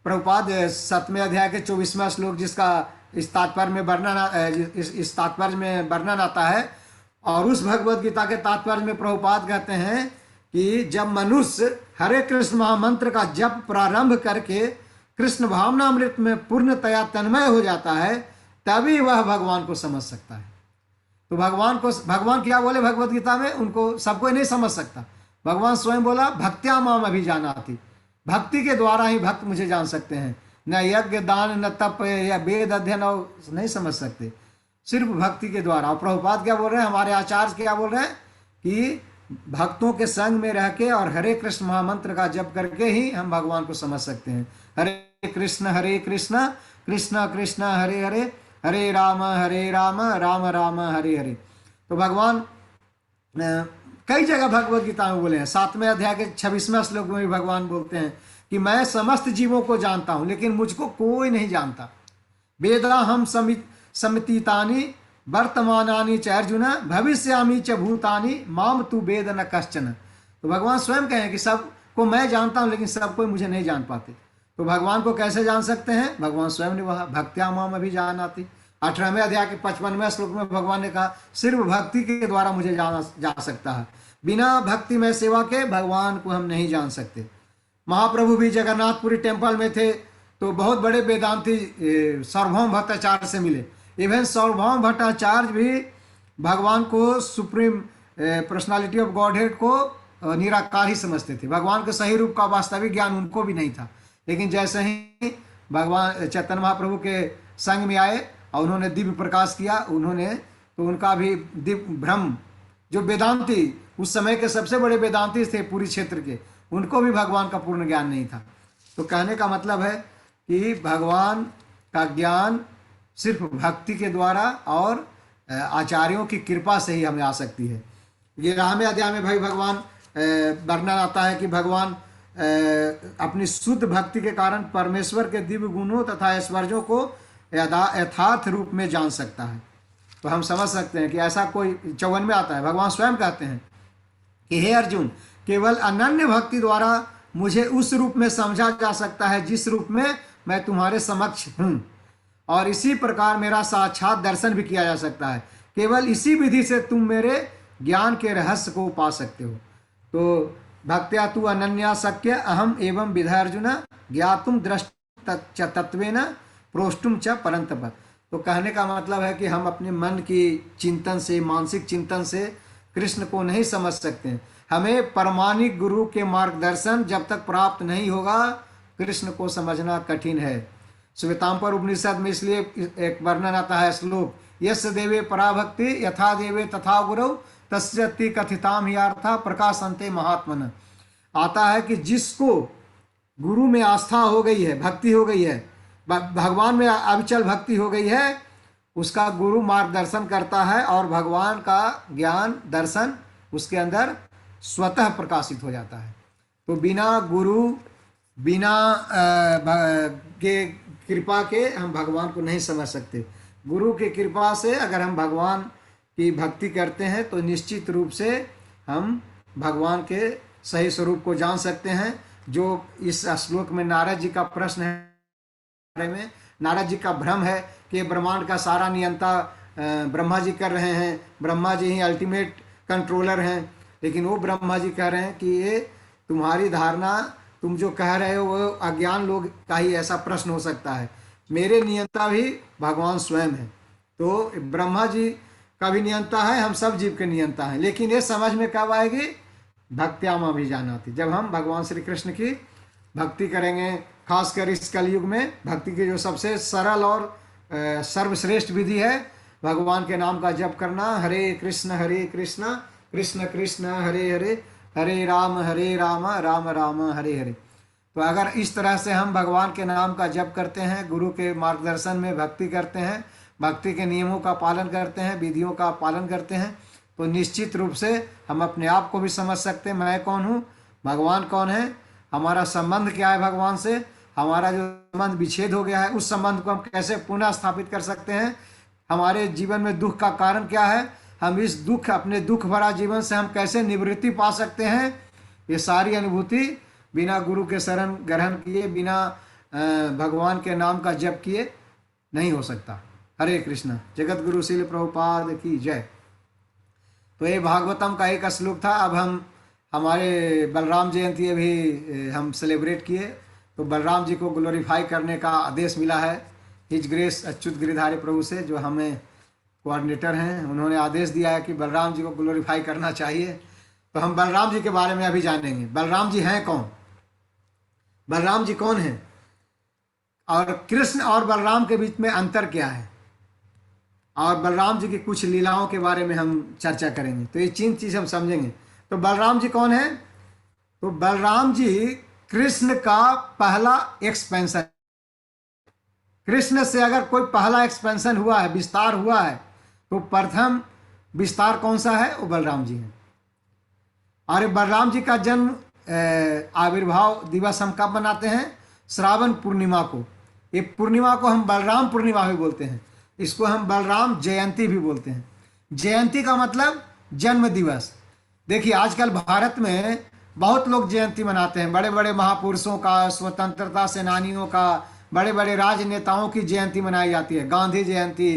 [SPEAKER 1] प्रभुपाद 7वें अध्याय के 24वां श्लोक, जिसका इस तात्पर्य में वर्णन इस तात्पर्य में वर्णन आता है, और उस भगवद गीता के तात्पर्य में प्रभुपाद कहते हैं कि जब मनुष्य हरे कृष्ण महामंत्र का जप प्रारंभ करके कृष्ण भावनामृत में पूर्णतया तन्मय हो जाता है, तभी वह भगवान को समझ सकता है। तो भगवान क्या बोले भगवद गीता में, उनको सबको नहीं समझ सकता। भगवान स्वयं बोला भक्त्या माम अभिजानाति, भक्ति के द्वारा ही भक्त मुझे जान सकते हैं, न यज्ञ दान न तप या वेद अध्ययन और नहीं समझ सकते, सिर्फ भक्ति के द्वारा। और प्रभुपाद क्या बोल रहे हैं, हमारे आचार्य क्या बोल रहे हैं कि भक्तों के संग में रह के और हरे कृष्ण महामंत्र का जप करके ही हम भगवान को समझ सकते हैं। हरे कृष्ण कृष्ण कृष्ण हरे हरे, हरे राम राम राम हरे हरे। तो भगवान कई जगह भगवद गीता में बोले हैं। 7वें अध्याय के 26वें श्लोक में भी भगवान बोलते हैं कि मैं समस्त जीवों को जानता हूं, लेकिन मुझको कोई नहीं जानता। वेदा हम समितितानि वर्तमानानि च अर्जुन भविष्यामि च भूतानि माम तु वेद न कश्चन। तो भगवान स्वयं कहें कि सबको मैं जानता हूं, लेकिन सब कोई मुझे नहीं जान पाते। तो भगवान को कैसे जान सकते हैं, भगवान स्वयं ने वहा भक्त्या माम अभिजानाति। 18वें अध्याय के 55वें श्लोक में भगवान ने कहा सिर्फ भक्ति के द्वारा मुझे जाना जा सकता है, बिना भक्ति में सेवा के भगवान को हम नहीं जान सकते। महाप्रभु भी जगन्नाथपुरी टेम्पल में थे तो बहुत बड़े वेदांती सार्वभौम भट्टाचार्य से मिले। इवन सार्वभौम भट्टाचार्य भी भगवान को सुप्रीम पर्सनालिटी ऑफ गॉडहेड को निराकार ही समझते थे। भगवान के सही रूप का वास्तविक ज्ञान उनको भी नहीं था। लेकिन जैसे ही भगवान चैतन्य महाप्रभु के संग में आए और उन्होंने दिव्य प्रकाश किया, उन्होंने तो उनका भी दिव्य भ्रम, जो वेदांती उस समय के सबसे बड़े वेदांती थे पूरी क्षेत्र के, उनको भी भगवान का पूर्ण ज्ञान नहीं था। तो कहने का मतलब है कि भगवान का ज्ञान सिर्फ भक्ति के द्वारा और आचार्यों की कृपा से ही हमें आ सकती है। 11वें अध्याय में भाई भगवान वर्णन आता है कि भगवान अपनी शुद्ध भक्ति के कारण परमेश्वर के दिव्य गुणों तथा ऐश्वर्यों को यथार्थ रूप में जान सकता है। तो हम समझ सकते हैं कि ऐसा कोई 54 में आता है, भगवान स्वयं कहते हैं कि हे अर्जुन, केवल अनन्य भक्ति द्वारा मुझे उस रूप में समझा जा सकता है जिस रूप में मैं तुम्हारे समक्ष हूँ, और इसी प्रकार मेरा साक्षात दर्शन भी किया जा सकता है। केवल इसी विधि से तुम मेरे ज्ञान के रहस्य को पा सकते हो। तो भक्त्या तु अनन्या शक्य अहम एवं विधा अर्जुन ज्ञातुम दृष्ट तत्वेन प्रोष्टुम च परंतप। तो कहने का मतलब है कि हम अपने मन की चिंतन से, मानसिक चिंतन से कृष्ण को नहीं समझ सकते। हमें परमाणिक गुरु के मार्गदर्शन जब तक प्राप्त नहीं होगा, कृष्ण को समझना कठिन है। श्वेतांबर उपनिषद में इसलिए एक वर्णन आता है श्लोक, यस्य देवे पराभक्ति यथा देवे तथा गुरु तस्यति कथिताम ही अर्था प्रकाशन्ते महात्मन। आता है कि जिसको गुरु में आस्था हो गई है, भक्ति हो गई है, भगवान में अविचल भक्ति हो गई है, उसका गुरु मार्गदर्शन करता है और भगवान का ज्ञान दर्शन उसके अंदर स्वतः प्रकाशित हो जाता है। तो बिना गुरु, बिना के कृपा के हम भगवान को नहीं समझ सकते। गुरु की कृपा से अगर हम भगवान की भक्ति करते हैं तो निश्चित रूप से हम भगवान के सही स्वरूप को जान सकते हैं। जो इस श्लोक में नारद जी का प्रश्न है, में नारद जी का भ्रम है कि ब्रह्मांड का सारा नियंता ब्रह्मा जी कर रहे हैं, ब्रह्मा जी ही अल्टीमेट कंट्रोलर हैं, लेकिन वो ब्रह्मा जी कह रहे हैं कि ये तुम्हारी धारणा, तुम जो कह रहे हो वो अज्ञान लोग का ही ऐसा प्रश्न हो सकता है। मेरे नियंता भी भगवान स्वयं है। तो ब्रह्मा जी का भी नियंता है, हम सब जीव के नियंता हैं। लेकिन ये समझ में कब आएगी, भक्त्याम अभिजानाति, जब हम भगवान श्री कृष्ण की भक्ति करेंगे। खासकर इस कलयुग में भक्ति की जो सबसे सरल और सर्वश्रेष्ठ विधि है, भगवान के नाम का जप करना। हरे कृष्ण कृष्ण कृष्ण हरे हरे, हरे राम राम राम हरे हरे। तो अगर इस तरह से हम भगवान के नाम का जप करते हैं, गुरु के मार्गदर्शन में भक्ति करते हैं, भक्ति के नियमों का पालन करते हैं, विधियों का पालन करते हैं, तो निश्चित रूप से हम अपने आप को भी समझ सकते हैं, मैं कौन हूँ, भगवान कौन है, हमारा संबंध क्या है भगवान से, हमारा जो संबंध विच्छेद हो गया है उस संबंध को हम कैसे पुनः स्थापित कर सकते हैं, हमारे जीवन में दुख का कारण क्या है, हम इस दुख अपने दुख भरा जीवन से हम कैसे निवृत्ति पा सकते हैं। ये सारी अनुभूति बिना गुरु के शरण ग्रहण किए, बिना भगवान के नाम का जप किए नहीं हो सकता। हरे कृष्ण। जगत गुरु श्रील प्रभुपाद की जय। तो ये भागवतम का एक श्लोक था। अब हम हमारे बलराम जयंती अभी हम सेलिब्रेट किए, तो बलराम जी को ग्लोरीफाई करने का आदेश मिला है हिज ग्रेस अच्युत गिरिधारी प्रभु से, जो हमें कोऑर्डिनेटर हैं। उन्होंने आदेश दिया है कि बलराम जी को ग्लोरीफाई करना चाहिए। तो हम बलराम जी के बारे में अभी जानेंगे। बलराम जी हैं कौन, बलराम जी कौन हैं, और कृष्ण और बलराम के बीच में अंतर क्या है, और बलराम जी की कुछ लीलाओं के बारे में हम चर्चा करेंगे। तो ये 3 चीज़ हम समझेंगे। तो बलराम जी कौन है? तो बलराम जी कृष्ण का पहला एक्सपेंशन। कृष्ण से अगर कोई पहला एक्सपेंशन हुआ है, विस्तार हुआ है, तो प्रथम विस्तार कौन सा है? वो बलराम जी हैं। और बलराम जी का जन्म आविर्भाव दिवस हम कब मनाते हैं? श्रावण पूर्णिमा को। ये पूर्णिमा को हम बलराम पूर्णिमा भी बोलते हैं, इसको हम बलराम जयंती भी बोलते हैं। जयंती का मतलब जन्म दिवस। देखिए आजकल भारत में बहुत लोग जयंती मनाते हैं, बड़े बड़े महापुरुषों का, स्वतंत्रता सेनानियों का, बड़े बड़े राजनेताओं की जयंती मनाई जाती है। गांधी जयंती,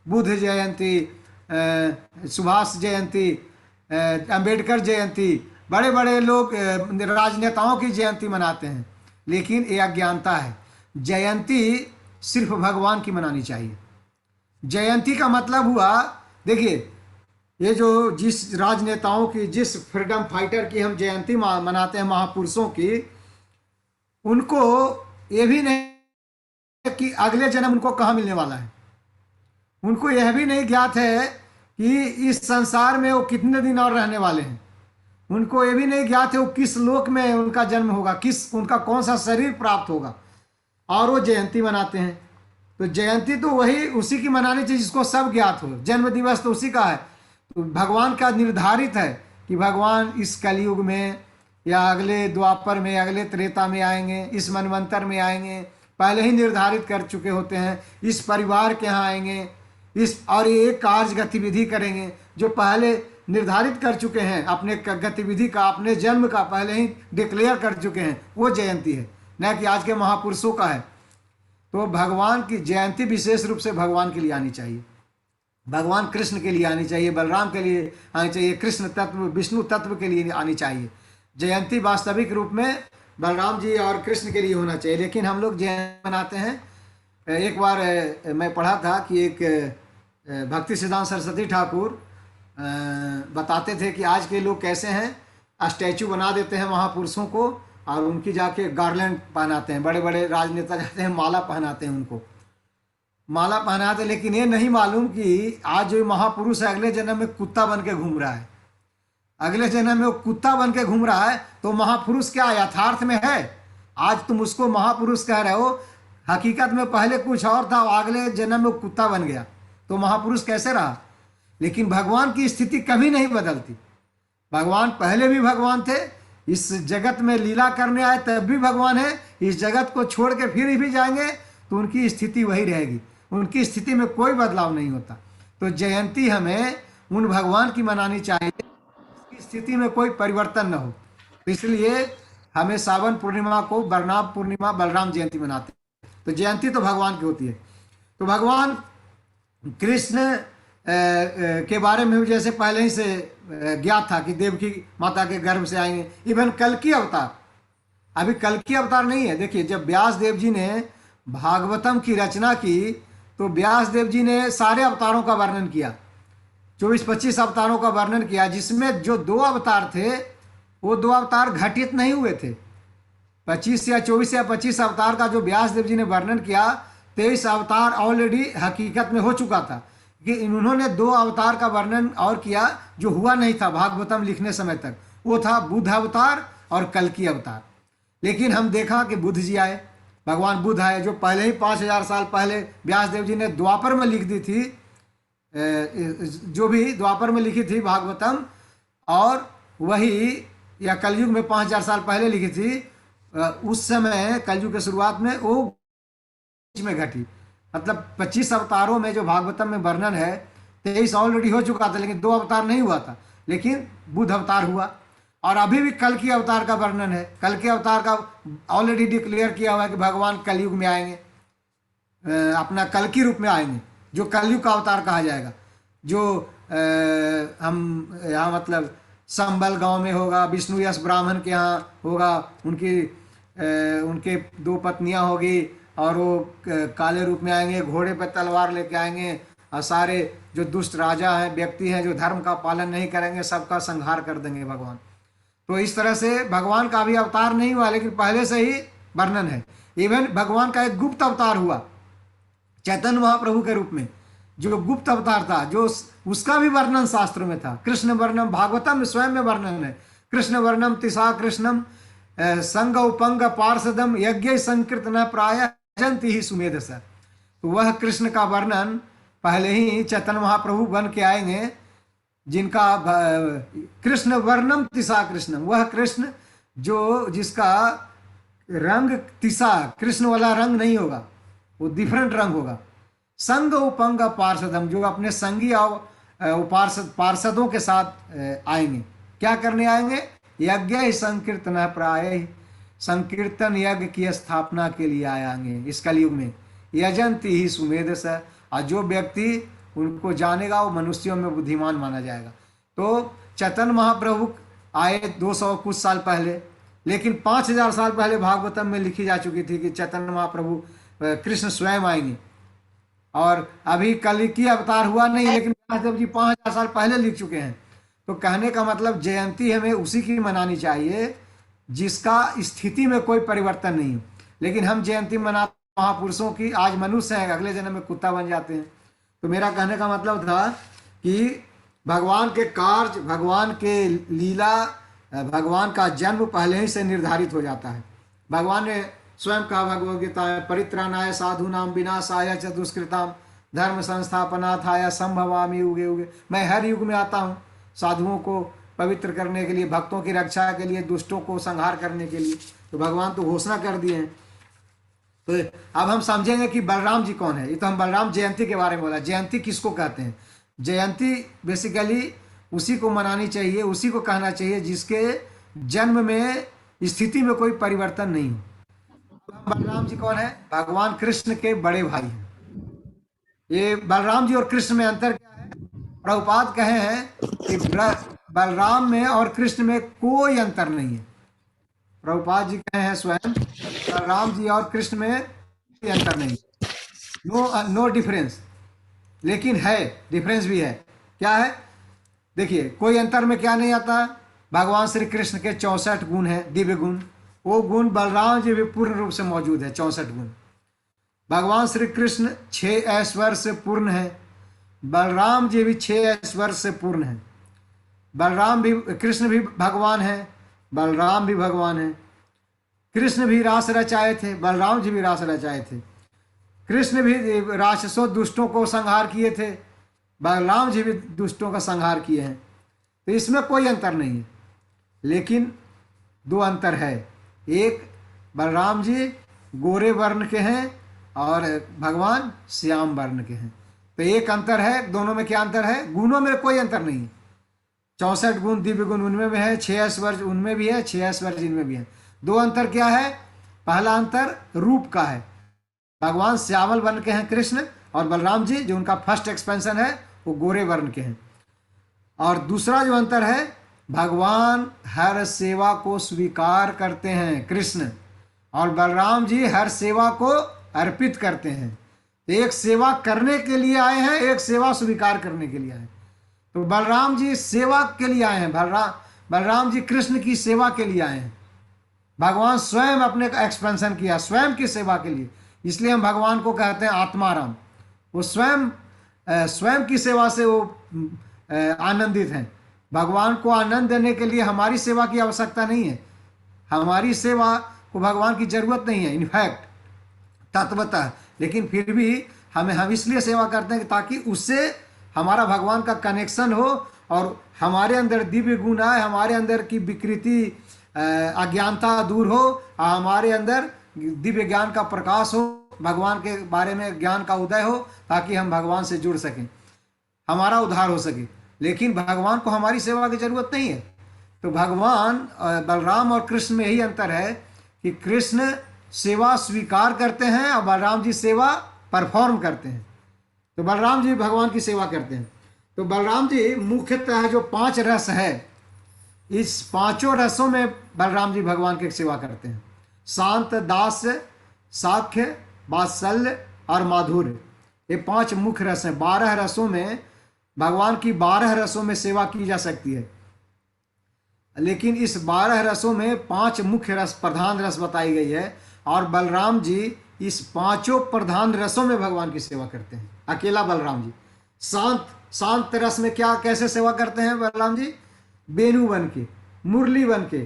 [SPEAKER 1] बुद्ध जयंती, सुभाष जयंती, अंबेडकर जयंती, बड़े बड़े लोग राजनेताओं की जयंती मनाते हैं। लेकिन ये अज्ञानता है। जयंती सिर्फ भगवान की मनानी चाहिए। जयंती का मतलब हुआ, देखिए ये जो जिस राजनेताओं की, जिस फ्रीडम फाइटर की हम जयंती मनाते हैं, महापुरुषों की, उनको ये भी नहीं कि अगले जन्म उनको कहाँ मिलने वाला है। उनको यह भी नहीं ज्ञात है कि इस संसार में वो कितने दिन और रहने वाले हैं। उनको ये भी नहीं ज्ञात है वो किस लोक में उनका जन्म होगा, किस उनका कौन सा शरीर प्राप्त होगा, और वो जयंती मनाते हैं। तो जयंती तो वही उसी की मनानी चाहिए जिसको सब ज्ञात हो। जन्म दिवस तो उसी का है। तो भगवान का निर्धारित है कि भगवान इस कलयुग में या अगले द्वापर में, अगले त्रेता में आएंगे, इस मनवंतर में आएंगे, पहले ही निर्धारित कर चुके होते हैं। इस परिवार के यहाँ आएंगे, इस और ये कार्य गतिविधि करेंगे जो पहले निर्धारित कर चुके हैं। अपने गतिविधि का, अपने जन्म का पहले ही डिक्लेयर कर चुके हैं। वो जयंती है, न कि आज के महापुरुषों का है। तो भगवान की जयंती विशेष रूप से भगवान के लिए आनी चाहिए, भगवान कृष्ण के लिए आनी चाहिए, बलराम के लिए आनी चाहिए, कृष्ण तत्व, विष्णु तत्व के लिए आनी चाहिए। जयंती वास्तविक रूप में बलराम जी और कृष्ण के लिए होना चाहिए। लेकिन हम लोग जयंती मनाते हैं। एक बार मैं पढ़ा था कि एक भक्ति सिद्धांत सरस्वती ठाकुर बताते थे कि आज के लोग कैसे हैं, स्टैचू बना देते हैं महापुरुषों को और उनकी जाके गार्लैंड पहनाते हैं। बड़े बड़े राजनेता जाते हैं, माला पहनाते हैं, उनको माला पहनाते हैं। लेकिन ये नहीं मालूम कि आज जो महापुरुष है अगले जन्म में कुत्ता बन के घूम रहा है। अगले जन्म में वो कुत्ता बन के घूम रहा है, तो महापुरुष क्या यथार्थ में है? आज तुम उसको महापुरुष कह रहे हो, हकीकत में पहले कुछ और था, अगले जन्म में वो कुत्ता बन गया, तो महापुरुष कैसे रहा? लेकिन भगवान की स्थिति कभी नहीं बदलती। भगवान पहले भी भगवान थे, इस जगत में लीला करने आए तब भी भगवान है, इस जगत को छोड़ के फिर भी जाएंगे तो उनकी स्थिति वही रहेगी। उनकी स्थिति में कोई बदलाव नहीं होता। तो जयंती हमें उन भगवान की मनानी चाहिए जिसकी स्थिति में कोई परिवर्तन न हो। तो इसलिए हमें सावन पूर्णिमा को बलराम पूर्णिमा, बलराम जयंती मनाते हैं। तो जयंती तो भगवान की होती है। तो भगवान कृष्ण के बारे में जैसे पहले ही से ज्ञात था कि देवकी माता के गर्भ से आएंगे। इवन कल्कि अवतार, अभी कल्कि अवतार नहीं है। देखिए जब व्यास देव जी ने भागवतम की रचना की तो व्यास देव जी ने सारे अवतारों का वर्णन किया, 24-25 अवतारों का वर्णन किया, जिसमें जो 2 अवतार थे वो 2 अवतार घटित नहीं हुए थे। 25 या 24 या 25 अवतार का जो व्यास देव जी ने वर्णन किया, 23 अवतार ऑलरेडी हकीकत में हो चुका था। कि उन्होंने 2 अवतार का वर्णन और किया जो हुआ नहीं था भागवतम लिखने समय तक, वो था बुद्ध अवतार और कल्कि अवतार। लेकिन हम देखा कि बुद्ध जी आए, भगवान बुद्ध आए, जो पहले ही 5000 साल पहले व्यास देव जी ने द्वापर में लिख दी थी, जो भी द्वापर में लिखी थी भागवतम, और वही या कलयुग में 5000 साल पहले लिखी थी, उस समय कलयुग की शुरुआत में वो बीच में घटी। मतलब 25 अवतारों में जो भागवतम में वर्णन है, 23 ऑलरेडी हो चुका था, लेकिन 2 अवतार नहीं हुआ था, लेकिन बुद्ध अवतार हुआ। और अभी भी कल की अवतार का वर्णन है। कल के अवतार का ऑलरेडी डिक्लेयर किया हुआ है कि भगवान कलयुग में आएंगे, अपना कल की रूप में आएंगे, जो कलयुग का अवतार कहा जाएगा। जो हम यहाँ मतलब संबल गांव में होगा, विष्णु यश ब्राह्मण के यहाँ होगा, उनके 2 पत्नियां होगी, और वो काले रूप में आएंगे, घोड़े पर तलवार लेके आएंगे, और सारे जो दुष्ट राजा हैं, व्यक्ति हैं, जो धर्म का पालन नहीं करेंगे, सबका संहार कर देंगे भगवान। तो इस तरह से भगवान का अभी अवतार नहीं हुआ, लेकिन पहले से ही वर्णन है। इवन भगवान का एक गुप्त अवतार हुआ चैतन्य महाप्रभु के रूप में, जो गुप्त अवतार था, जो उसका भी वर्णन शास्त्र में था। कृष्ण वर्णम, भागवतम में स्वयं में वर्णन है, कृष्ण वर्णम तिसा कृष्णम संग उपंग पार्षदम यज्ञ संकीर्तन प्राय जंति ही सुमेधस। तो वह कृष्ण का वर्णन पहले ही चैतन्य महाप्रभु बन के आएंगे, जिनका कृष्ण वर्णम तिसा कृष्णम, वह कृष्ण जो जिसका रंग तिसा, कृष्ण वाला रंग नहीं होगा, वो डिफरेंट रंग होगा। संग उपंग पार्षदम, जो अपने संगी और पार्षदों के साथ आएंगे। क्या करने आएंगे? यज्ञ संकीर्तन प्राय, संकीर्तन यज्ञ की स्थापना के लिए आएंगे इस कलयुग में। यजंती ही सुमेधस, और जो व्यक्ति उनको जानेगा वो मनुष्यों में बुद्धिमान माना जाएगा। तो चैतन्य महाप्रभु आए 200 कुछ साल पहले, लेकिन 5000 साल पहले भागवतम में लिखी जा चुकी थी कि चैतन्य महाप्रभु कृष्ण स्वयं आएंगे। और अभी कल की अवतार हुआ नहीं, लेकिन व्यासदेव जी 5000 साल पहले लिख चुके हैं। तो कहने का मतलब जयंती हमें उसी की मनानी चाहिए जिसका स्थिति में कोई परिवर्तन नहीं हो। लेकिन हम जयंती मनाते महापुरुषों की, आज मनुष्य हैं, अगले जन्म में कुत्ता बन जाते हैं। तो मेरा कहने का मतलब था कि भगवान के कार्य, भगवान के लीला, भगवान का जन्म पहले ही से निर्धारित हो जाता है। भगवान ने स्वयं कहा भगवद गीता में, परित्राणाय साधूनाम विनाशाय च दुष्कृताम धर्म संस्थापनार्थाय संभवामि युगे युगे। मैं हर युग में आता हूँ साधुओं को पवित्र करने के लिए, भक्तों की रक्षा के लिए, दुष्टों को संहार करने के लिए। तो भगवान तो घोषणा कर दिए हैं। तो अब हम समझेंगे कि बलराम जी कौन है। ये तो हम बलराम जयंती के बारे में बोला। जयंती किसको कहते हैं? जयंती बेसिकली उसी को मनानी चाहिए, उसी को कहना चाहिए जिसके जन्म में स्थिति में कोई परिवर्तन नहीं हो। बलराम जी कौन है? भगवान कृष्ण के बड़े भाई हैं। ये बलराम जी और कृष्ण में अंतर क्या है? प्रभुपाद कहे हैं कि बलराम में और कृष्ण में कोई अंतर नहीं है। प्रभुपाद जी कहे हैं स्वयं, बलराम जी और कृष्ण में कोई अंतर नहीं, नो डिफरेंस। लेकिन है, डिफरेंस भी है। क्या है? देखिए, कोई अंतर में क्या नहीं आता? भगवान श्री कृष्ण के 64 गुण हैं, दिव्य गुण। वो गुण बलराम जी भी पूर्ण रूप से मौजूद है, 64 गुण। भगवान श्री कृष्ण 6 ऐश्वर्य से पूर्ण है, बलराम जी भी 6 ऐश्वर्य से पूर्ण है। बलराम भी, कृष्ण भी भगवान है, बलराम भी भगवान है। कृष्ण भी रास रचाए थे, बलराम जी भी रास रचाए थे। कृष्ण भी राक्षसों दुष्टों को संहार किए थे, बलराम जी भी दुष्टों का संहार किए हैं। तो इसमें कोई अंतर नहीं है। लेकिन 2 अंतर है। एक, बलराम जी गोरे वर्ण के हैं और भगवान श्याम वर्ण के हैं। तो एक अंतर है। दोनों में क्या अंतर है? गुणों में कोई अंतर नहीं है। 64 गुण दिव्य गुण उनमें भी है, 6 ऐश्वर्य उनमें भी है, 6 ऐश्वर्य इनमें भी है। 2 अंतर क्या है? पहला अंतर रूप का है। भगवान श्यामल वर्ण के हैं कृष्ण, और बलराम जी जो उनका फर्स्ट एक्सपेंशन है वो गोरे वर्ण के हैं। और दूसरा जो अंतर है, भगवान हर सेवा को स्वीकार करते हैं कृष्ण, और बलराम जी हर सेवा को अर्पित करते हैं। एक सेवा करने के लिए आए हैं, एक सेवा स्वीकार करने के लिए आए हैं। तो बलराम जी सेवा के लिए आए हैं, बलराम जी कृष्ण की सेवा के लिए आए हैं। भगवान स्वयं अपने का एक्सपेंशन किया स्वयं की सेवा के लिए, इसलिए हम भगवान को कहते हैं आत्माराम। वो स्वयं की सेवा से वो आनंदित हैं। भगवान को आनंद देने के लिए हमारी सेवा की आवश्यकता नहीं है, हमारी सेवा को भगवान की जरूरत नहीं है इनफैक्ट तत्वतः। लेकिन फिर भी हम इसलिए सेवा करते हैं कि ताकि उससे हमारा भगवान का कनेक्शन हो और हमारे अंदर दिव्य गुण आए, हमारे अंदर की विकृति अज्ञानता दूर हो और हमारे अंदर दिव्य ज्ञान का प्रकाश हो, भगवान के बारे में ज्ञान का उदय हो, ताकि हम भगवान से जुड़ सकें, हमारा उद्धार हो सके। लेकिन भगवान को हमारी सेवा की जरूरत नहीं है। तो भगवान बलराम और कृष्ण में यही अंतर है कि कृष्ण सेवा स्वीकार करते हैं और बलराम जी सेवा परफॉर्म करते हैं। तो बलराम जी भगवान की सेवा करते हैं। तो बलराम जी मुख्यतः जो 5 रस है, इस 5 रसों में बलराम जी भगवान की सेवा करते हैं। शांत, दास्य, साख्य, वात्सल्य और माधुर्य, ये 5 मुख्य रस हैं। 12 रसों में भगवान की 12 रसों में सेवा की जा सकती है, लेकिन इस 12 रसों में 5 मुख्य रस, प्रधान रस बताई गई है, और बलराम जी इस 5 प्रधान रसों में भगवान की सेवा करते हैं, अकेला बलराम जी। शांत रस में क्या कैसे सेवा करते हैं बलराम जी? बेनू बन के, मुरली बन के।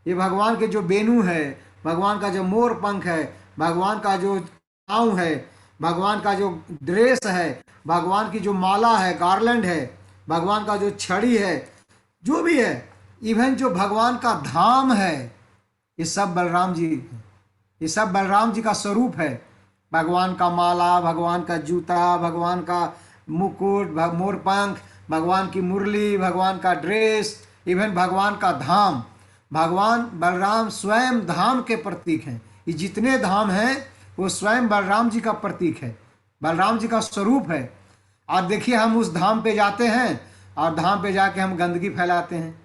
[SPEAKER 1] ये भगवान के जो बेनू है, भगवान का जो मोर पंख है, भगवान का जो छाँव है, भगवान का जो ड्रेस है, भगवान की जो माला है, गार्लैंड है, भगवान का जो छड़ी है, जो भी है, इवन जो भगवान का धाम है, ये सब बलराम जी, ये सब बलराम जी का स्वरूप है। भगवान का माला, भगवान का जूता, भगवान का मुकुट, मोर पंख, भगवान की मुरली, भगवान का ड्रेस, इवन भगवान का धाम। भगवान बलराम स्वयं धाम के प्रतीक हैं। ये जितने धाम हैं वो स्वयं बलराम जी का प्रतीक है, बलराम जी का स्वरूप है। और देखिए, हम उस धाम पे जाते हैं और धाम पे जाके हम गंदगी फैलाते हैं।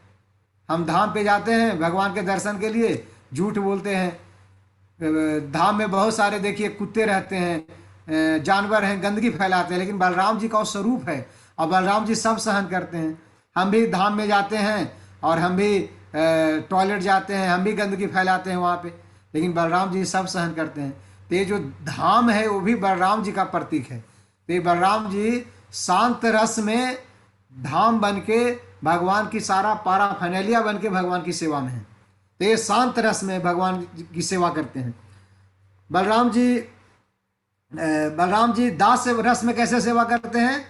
[SPEAKER 1] हम धाम पे जाते हैं भगवान के दर्शन के लिए, झूठ बोलते हैं। धाम में बहुत सारे देखिए कुत्ते रहते हैं, जानवर हैं, गंदगी फैलाते हैं, लेकिन बलराम जी का स्वरूप है और बलराम जी सब सहन करते हैं। हम भी धाम में जाते हैं और हम भी टॉयलेट जाते हैं, हम भी गंदगी फैलाते हैं वहाँ पे, लेकिन बलराम जी सब सहन करते हैं। तो ये जो धाम है वो भी बलराम जी का प्रतीक है। तो ये बलराम जी शांत रस में धाम बन के भगवान की सारा पारा फैनेलिया बन के भगवान की सेवा में है। तो ये शांत रस में भगवान की सेवा करते हैं। बलराम जी दास रस में कैसे सेवा करते हैं?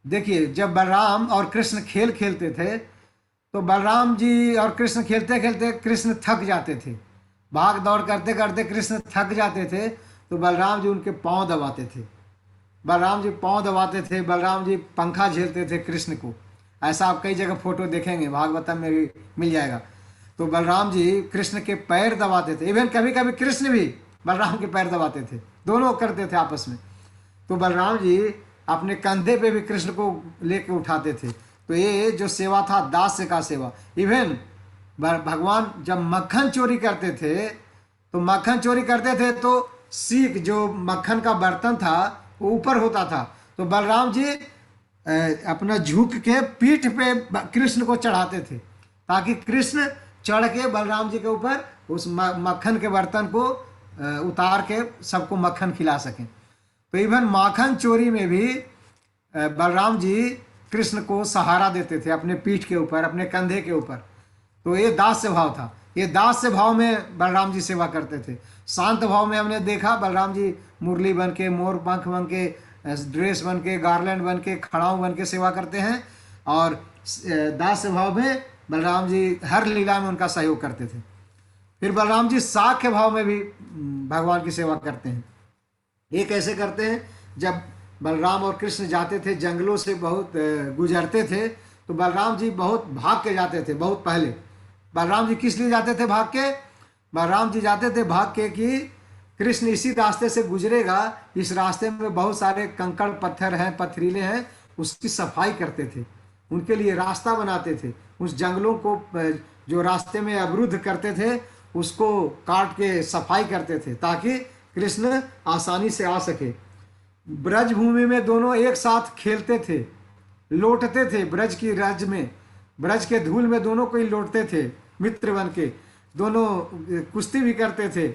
[SPEAKER 1] देखिए, जब बलराम और कृष्ण खेल खेलते थे तो बलराम जी और कृष्ण खेलते खेलते कृष्ण थक जाते थे, भाग दौड़ करते करते कृष्ण थक जाते थे, तो बलराम जी उनके पाँव दबाते थे। बलराम जी पाँव दबाते थे, बलराम जी पंखा झेलते थे कृष्ण को। ऐसा आप कई जगह फोटो देखेंगे, भागवतम में भी मिल जाएगा। तो बलराम जी कृष्ण के पैर दबाते थे, इवन कभी कभी कृष्ण भी बलराम के पैर दबाते थे, दोनों करते थे आपस में। तो बलराम जी अपने कंधे पे भी कृष्ण को लेकर उठाते थे। तो ये जो सेवा था दास्य का सेवा। इवन भगवान जब मक्खन चोरी करते थे तो सीख जो मक्खन का बर्तन था वो ऊपर होता था, तो बलराम जी अपना झुक के पीठ पे कृष्ण को चढ़ाते थे, ताकि कृष्ण चढ़ के बलराम जी के ऊपर उस मक्खन के बर्तन को उतार के सबको मक्खन खिला सकें। तो इवन माखन चोरी में भी बलराम जी कृष्ण को सहारा देते थे अपने पीठ के ऊपर, अपने कंधे के ऊपर। तो ये दास्य भाव था। ये दास्य भाव में बलराम जी सेवा करते थे। शांत भाव में हमने देखा बलराम जी मुरली बन के, मोर पंख बन के, ड्रेस बन के, गार्लैंड बन के, खड़ाऊ बन के सेवा करते हैं। और दास्य भाव में बलराम जी हर लीला में उनका सहयोग करते थे। फिर बलराम जी साख्य भाव में भी भगवान की सेवा करते हैं। ये कैसे करते हैं? जब बलराम और कृष्ण जाते थे, जंगलों से बहुत गुजरते थे, तो बलराम जी बहुत भाग के जाते थे। बहुत पहले बलराम जी किस लिए जाते थे भाग के? बलराम जी जाते थे भाग के कि कृष्ण इसी रास्ते से गुजरेगा, इस रास्ते में बहुत सारे कंकड़ पत्थर हैं, पथरीले हैं, उसकी सफाई करते थे, उनके लिए रास्ता बनाते थे। उस जंगलों को जो रास्ते में अवरुद्ध करते थे उसको काट के सफाई करते थे, ताकि कृष्ण आसानी से आ सके। ब्रज भूमि में दोनों एक साथ खेलते थे, लौटते थे। ब्रज की रज में, ब्रज के धूल में दोनों को ही लौटते थे, मित्र बन के दोनों कुश्ती भी करते थे।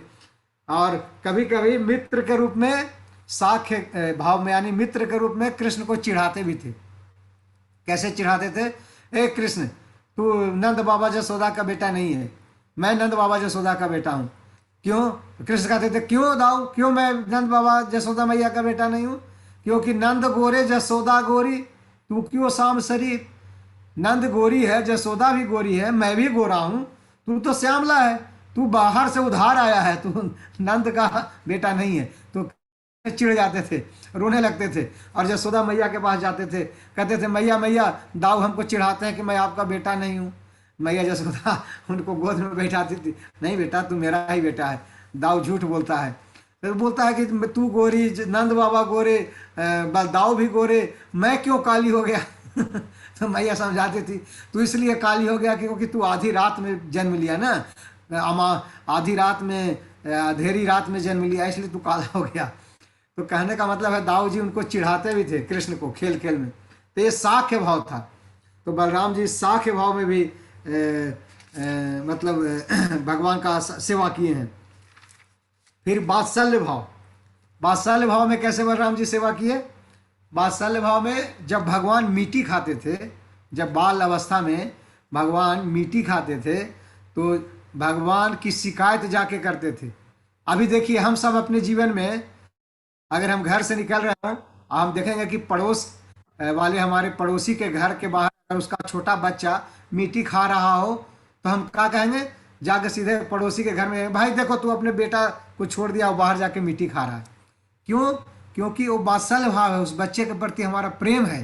[SPEAKER 1] और कभी कभी मित्र के रूप में, साख्य भाव में यानी मित्र के रूप में कृष्ण को चिढ़ाते भी थे। कैसे चिढ़ाते थे? ए कृष्ण, तू नंद बाबा जसोदा का बेटा नहीं है, मैं नंद बाबा जसोदा का बेटा हूँ। क्यों? कृष्ण कहते थे क्यों दाऊ, क्यों मैं नंद बाबा जसोदा मैया का बेटा नहीं हूँ? क्योंकि नंद गोरे जसोदा गोरी, तू क्यों शाम शरीर। नंद गोरी है, जसोदा भी गोरी है, मैं भी गोरा हूँ, तू तो श्यामला है, तू बाहर से उधार आया है, तू नंद का बेटा नहीं है। तो चिढ़ जाते थे, रोने लगते थे, और यशोदा मैया के पास जाते थे, कहते थे मैया मैया दाऊ हमको चिढ़ाते हैं कि मैं आपका बेटा नहीं हूँ। मैया यशोदा उनको गोद में बैठाती थी, नहीं बेटा तू मेरा ही बेटा है। दाऊ झूठ बोलता है, फिर बोलता है कि तू गोरी, नंद बाबा गोरे, दाऊ भी गोरे, मैं क्यों काली हो गया। तो मैया समझाती थी तू इसलिए काली हो गया क्योंकि तू आधी रात में जन्म लिया ना, आधी रात में, अंधेरी रात में जन्म लिया, इसलिए तू काला हो गया। तो कहने का मतलब है दाऊ जी उनको चिढ़ाते भी थे कृष्ण को खेल खेल में। तो ये साख्य भाव था। तो बलराम जी साख्य भाव में भी मतलब भगवान का सेवा किए हैं। फिर वात्सल्य भाव, वात्सल्य भाव में कैसे बलराम जी सेवा किए? वात्सल्य भाव में जब भगवान मीठी खाते थे, जब बाल अवस्था में भगवान मीठी खाते थे तो भगवान की शिकायत जाके करते थे। अभी देखिए हम सब अपने जीवन में अगर हम घर से निकल रहे हैं, हम देखेंगे कि पड़ोस वाले हमारे पड़ोसी के घर के बाहर अगर उसका छोटा बच्चा मीठी खा रहा हो तो हम क्या कहेंगे? जाकर सीधे पड़ोसी के घर में, भाई देखो तू अपने बेटा को छोड़ दिया, वो बाहर जाके मीठी खा रहा है। क्यों? क्योंकि वो वात्सल्य भाव है, उस बच्चे के प्रति हमारा प्रेम है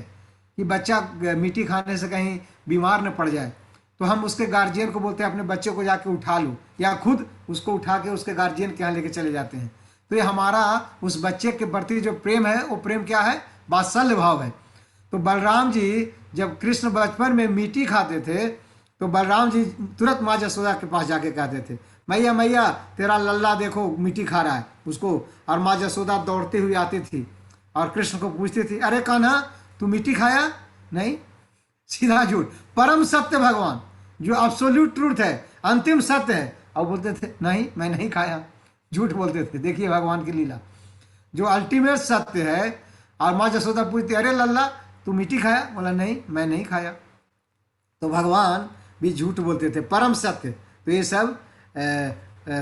[SPEAKER 1] कि बच्चा मीठी खाने से कहीं बीमार न पड़ जाए। तो हम उसके गार्जियन को बोलते हैं अपने बच्चे को जाके उठा लो, या खुद उसको उठा के उसके गार्जियन के यहाँ लेके चले जाते हैं। तो ये हमारा उस बच्चे के प्रति जो प्रेम है वो प्रेम क्या है? वात्सल्य भाव है। तो बलराम जी जब कृष्ण बचपन में मीठी खाते थे तो बलराम जी तुरंत माँ यशोदा के पास जाके कहते थे मैया मैया तेरा लल्ला देखो मीठी खा रहा है उसको। और माँ यशोदा दौड़ती हुई आती थी और कृष्ण को पूछती थी, अरे कान्हा तू मीठी खाया? नहीं, सीधा झूठ। परम सत्य भगवान जो एब्सोल्यूट ट्रूथ है, अंतिम सत्य है, और बोलते थे नहीं मैं नहीं खाया, झूठ बोलते थे। देखिए भगवान की लीला, जो अल्टीमेट सत्य है। और माँ यशोदा पूछती, अरे लल्ला तू मीठी खाया? बोला नहीं मैं नहीं खाया। तो भगवान भी झूठ बोलते थे, परम सत्य। तो ये सब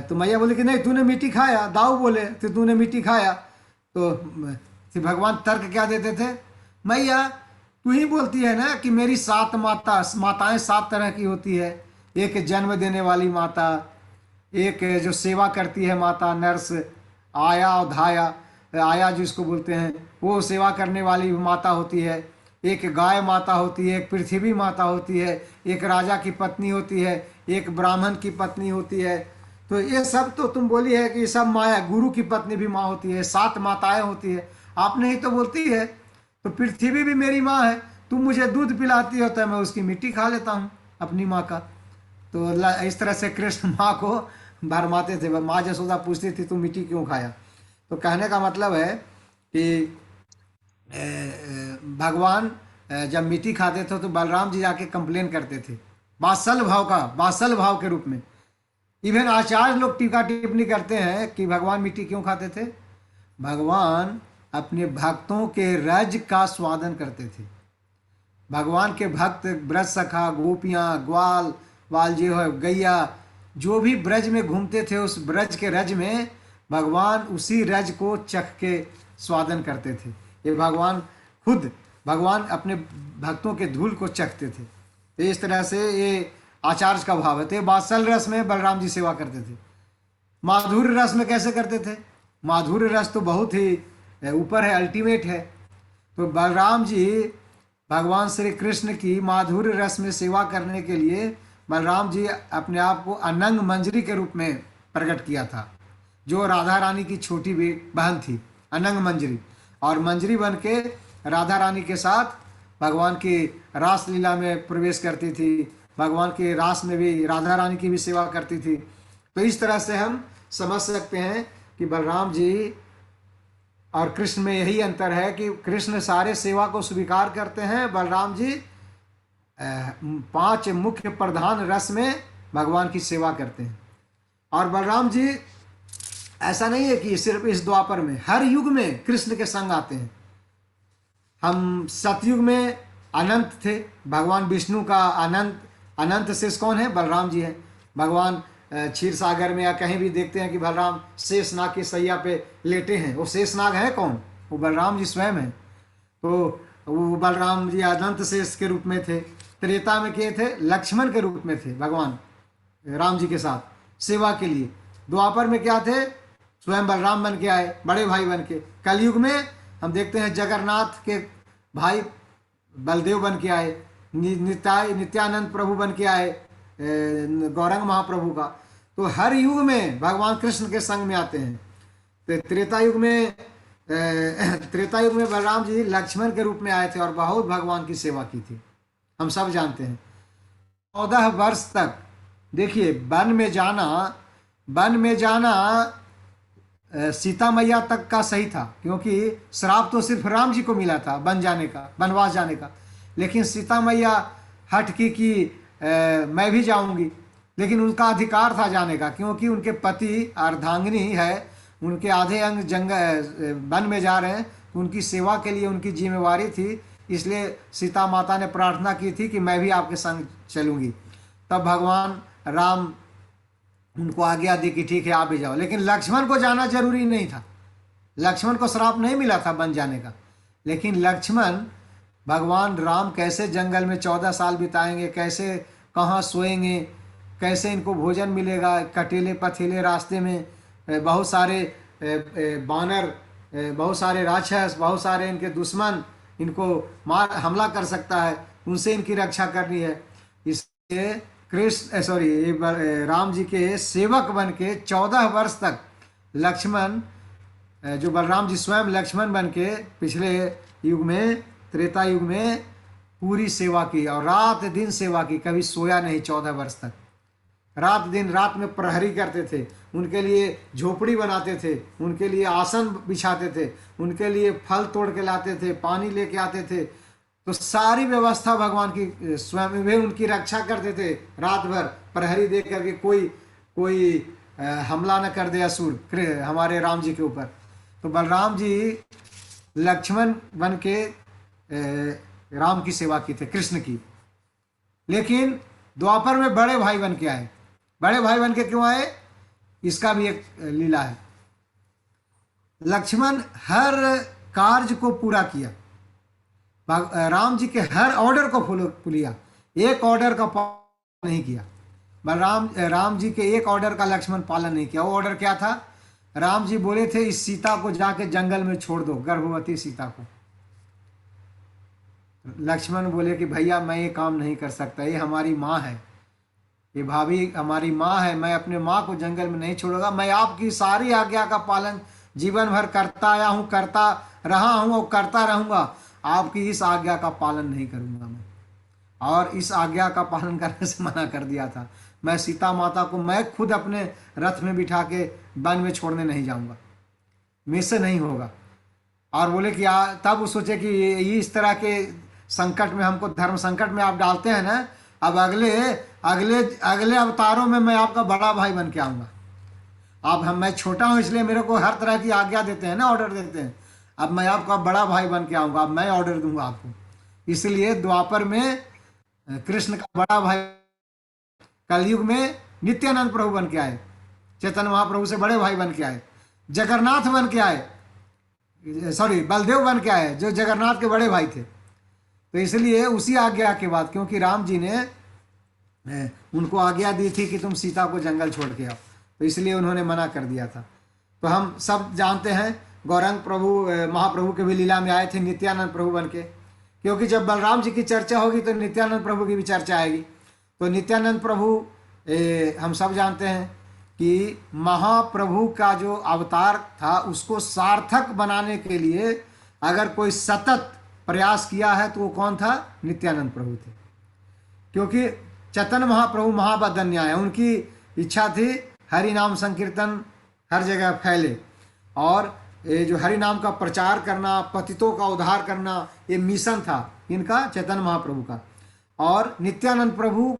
[SPEAKER 1] तो मैया बोले कि नहीं तूने मीठी खाया, दाऊ बोले तो तूने मीठी खाया। तो फिर भगवान तर्क क्या देते थे? मैया तू ही बोलती है ना कि मेरी माताएं 7 तरह की होती है। एक जन्म देने वाली माता, एक जो सेवा करती है माता, नर्स, आया और धाया, आया जिसको बोलते हैं, वो सेवा करने वाली माता होती है। एक गाय माता होती है, एक पृथ्वी माता होती है, एक राजा की पत्नी होती है, एक ब्राह्मण की पत्नी होती है। तो ये सब तो तुम बोली है कि सब माया, गुरु की पत्नी भी माँ होती है, 7 माताएं होती है, आपने ही तो बोलती है। तो पृथ्वी भी मेरी माँ है, तुम मुझे दूध पिलाती हो तो मैं उसकी मिट्टी खा लेता हूँ अपनी माँ का। तो इस तरह से कृष्ण माँ को भरमाते थे। माँ यशोदा पूछती थी तू मिट्टी क्यों खाया? तो कहने का मतलब है कि भगवान जब मिट्टी खाते थे तो बलराम जी जाके कंप्लेन करते थे वात्सल्य भाव का, वात्सल्य भाव के रूप में। इवन आचार्य लोग टीका टिप्पणी करते हैं कि भगवान मिट्टी क्यों खाते थे? भगवान अपने भक्तों के रज का स्वादन करते थे। भगवान के भक्त ब्रज सखा, गोपियाँ, ग्वाल वाल जो है गैया, जो भी ब्रज में घूमते थे उस ब्रज के रज में भगवान उसी रज को चख के स्वादन करते थे। ये भगवान अपने भक्तों के धूल को चखते थे। तो इस तरह से ये आचार्य का भाव है। तो वात्सल्य रस में बलराम जी सेवा करते थे। माधुर्य रस में कैसे करते थे? माधुर्य रस तो बहुत ही ऊपर है, अल्टीमेट है। तो बलराम जी भगवान श्री कृष्ण की माधुर्य रस में सेवा करने के लिए बलराम जी अपने आप को अनंग मंजरी के रूप में प्रकट किया था, जो राधा रानी की छोटी बहन थी, अनंग मंजरी। और मंजरी बन के राधा रानी के साथ भगवान की रास लीला में प्रवेश करती थी, भगवान के रास में भी राधा रानी की भी सेवा करती थी। तो इस तरह से हम समझ सकते हैं कि बलराम जी और कृष्ण में यही अंतर है कि कृष्ण सारे सेवा को स्वीकार करते हैं, बलराम जी 5 मुख्य प्रधान रस में भगवान की सेवा करते हैं। और बलराम जी ऐसा नहीं है कि सिर्फ इस द्वापर में, हर युग में कृष्ण के संग आते हैं। हम सतयुग में अनंत थे, भगवान विष्णु का अनंत शेष कौन है? बलराम जी हैं। भगवान क्षीर सागर में या कहीं भी देखते हैं कि बलराम शेषनाग की सैया पे लेटे हैं। वो शेषनाग है कौन? वो बलराम जी स्वयं हैं। तो वो बलराम जी अनंत शेष के रूप में थे। त्रेता में किए थे लक्ष्मण के रूप में थे भगवान। राम जी के साथ सेवा के लिए। द्वापर में क्या थे, स्वयं बलराम बन के आए, बड़े भाई बन के। कलयुग में हम देखते हैं जगन्नाथ के भाई बलदेव बन के आए, नित्यानंद प्रभु बन के आए, गौरंग महाप्रभु का। तो हर युग में भगवान कृष्ण के संग में आते हैं। तो त्रेता युग में बलराम जी लक्ष्मण के रूप में आए थे और बहुत भगवान की सेवा की थी, हम सब जानते हैं। 14 वर्ष तक देखिए वन में जाना सीता मैया तक का सही था, क्योंकि श्राप तो सिर्फ राम जी को मिला था वन जाने का, वनवास जाने का। लेकिन सीता मैया हट की मैं भी जाऊंगी, लेकिन उनका अधिकार था जाने का, क्योंकि उनके पति अर्धांगिनी है, उनके आधे अंग वन में जा रहे हैं, तो उनकी सेवा के लिए उनकी जिम्मेवारी थी। इसलिए सीता माता ने प्रार्थना की थी कि मैं भी आपके संग चलूंगी। तब भगवान राम उनको आज्ञा दी कि ठीक है आप भी जाओ। लेकिन लक्ष्मण को जाना जरूरी नहीं था, लक्ष्मण को श्राप नहीं मिला था वन जाने का। लेकिन लक्ष्मण भगवान राम कैसे जंगल में 14 साल बिताएंगे, कैसे कहाँ सोएंगे, कैसे इनको भोजन मिलेगा, कटीले पथीले रास्ते में बहुत सारे बानर, बहुत सारे राक्षस, बहुत सारे इनके दुश्मन इनको मार हमला कर सकता है, उनसे इनकी रक्षा करनी है। इसलिए राम जी के सेवक बन के 14 वर्ष तक लक्ष्मण, जो बलराम जी स्वयं लक्ष्मण बन के पिछले युग में, त्रेता युग में पूरी सेवा की और रात दिन सेवा की, कभी सोया नहीं 14 वर्ष तक। रात दिन रात में प्रहरी करते थे, उनके लिए झोपड़ी बनाते थे, उनके लिए आसन बिछाते थे, उनके लिए फल तोड़ के लाते थे, पानी लेके आते थे। तो सारी व्यवस्था भगवान की स्वयं, वे उनकी रक्षा करते थे रात भर प्रहरी दे करके, कोई हमला न कर दे असुर हमारे राम जी के ऊपर। तो बलराम जी लक्ष्मण बन के राम की सेवा की थे, कृष्ण की। लेकिन द्वापर में बड़े भाई बन के आए। बड़े भाई बन के क्यों आए, इसका भी एक लीला है। लक्ष्मण हर कार्य को पूरा किया, राम जी के हर ऑर्डर को फॉलो किया, एक ऑर्डर का पालन नहीं किया। राम जी के एक ऑर्डर का लक्ष्मण पालन नहीं किया। वो ऑर्डर क्या था, राम जी बोले थे इस सीता को जाके जंगल में छोड़ दो, गर्भवती सीता को। लक्ष्मण बोले कि भैया मैं ये काम नहीं कर सकता, ये हमारी माँ है, ये भाभी हमारी माँ है, मैं अपने माँ को जंगल में नहीं छोड़ूंगा। मैं आपकी सारी आज्ञा का पालन जीवन भर करता आया हूँ, करता रहा हूँ और करता रहूँगा, आपकी इस आज्ञा का पालन नहीं करूँगा मैं। और इस आज्ञा का पालन करने से मना कर दिया था। मैं सीता माता को मैं खुद अपने रथ में बिठा के वन में छोड़ने नहीं जाऊँगा, मेरे से नहीं होगा। और बोले कि तब वो सोचे कि ये इस तरह के संकट में, हमको धर्म संकट में आप डालते हैं ना, अब अगले अगले अगले अवतारों में मैं आपका बड़ा भाई बन के आऊँगा। अब मैं छोटा हूँ इसलिए मेरे को हर तरह की आज्ञा देते हैं ना, ऑर्डर देते हैं। अब मैं आपका बड़ा भाई बन के आऊँगा, अब मैं ऑर्डर दूंगा आपको। इसलिए द्वापर में कृष्ण का बड़ा भाई, कलयुग में नित्यानंद प्रभु बन के आए, चैतन्य महाप्रभु से बड़े भाई बन के आए, जगन्नाथ बन के आए, बलदेव बन के आए, जो जगन्नाथ के बड़े भाई थे। तो इसलिए उसी आज्ञा के बाद, क्योंकि राम जी ने उनको आज्ञा दी थी कि तुम सीता को जंगल छोड़ के आओ, तो इसलिए उन्होंने मना कर दिया था। तो हम सब जानते हैं गौरंग प्रभु महाप्रभु के भी लीला में आए थे नित्यानंद प्रभु बन के, क्योंकि जब बलराम जी की चर्चा होगी तो नित्यानंद प्रभु की भी चर्चा आएगी। तो नित्यानंद प्रभु हम सब जानते हैं कि महाप्रभु का जो अवतार था उसको सार्थक बनाने के लिए अगर कोई सतत प्रयास किया है तो वो कौन था, नित्यानंद प्रभु थे। क्योंकि चैतन्य महाप्रभु महाबदन्य है, उनकी इच्छा थी हरि नाम संकीर्तन हर जगह फैले, और ये जो हरि नाम का प्रचार करना, पतितों का उद्धार करना, ये मिशन था इनका, चैतन्य महाप्रभु का। और नित्यानंद प्रभु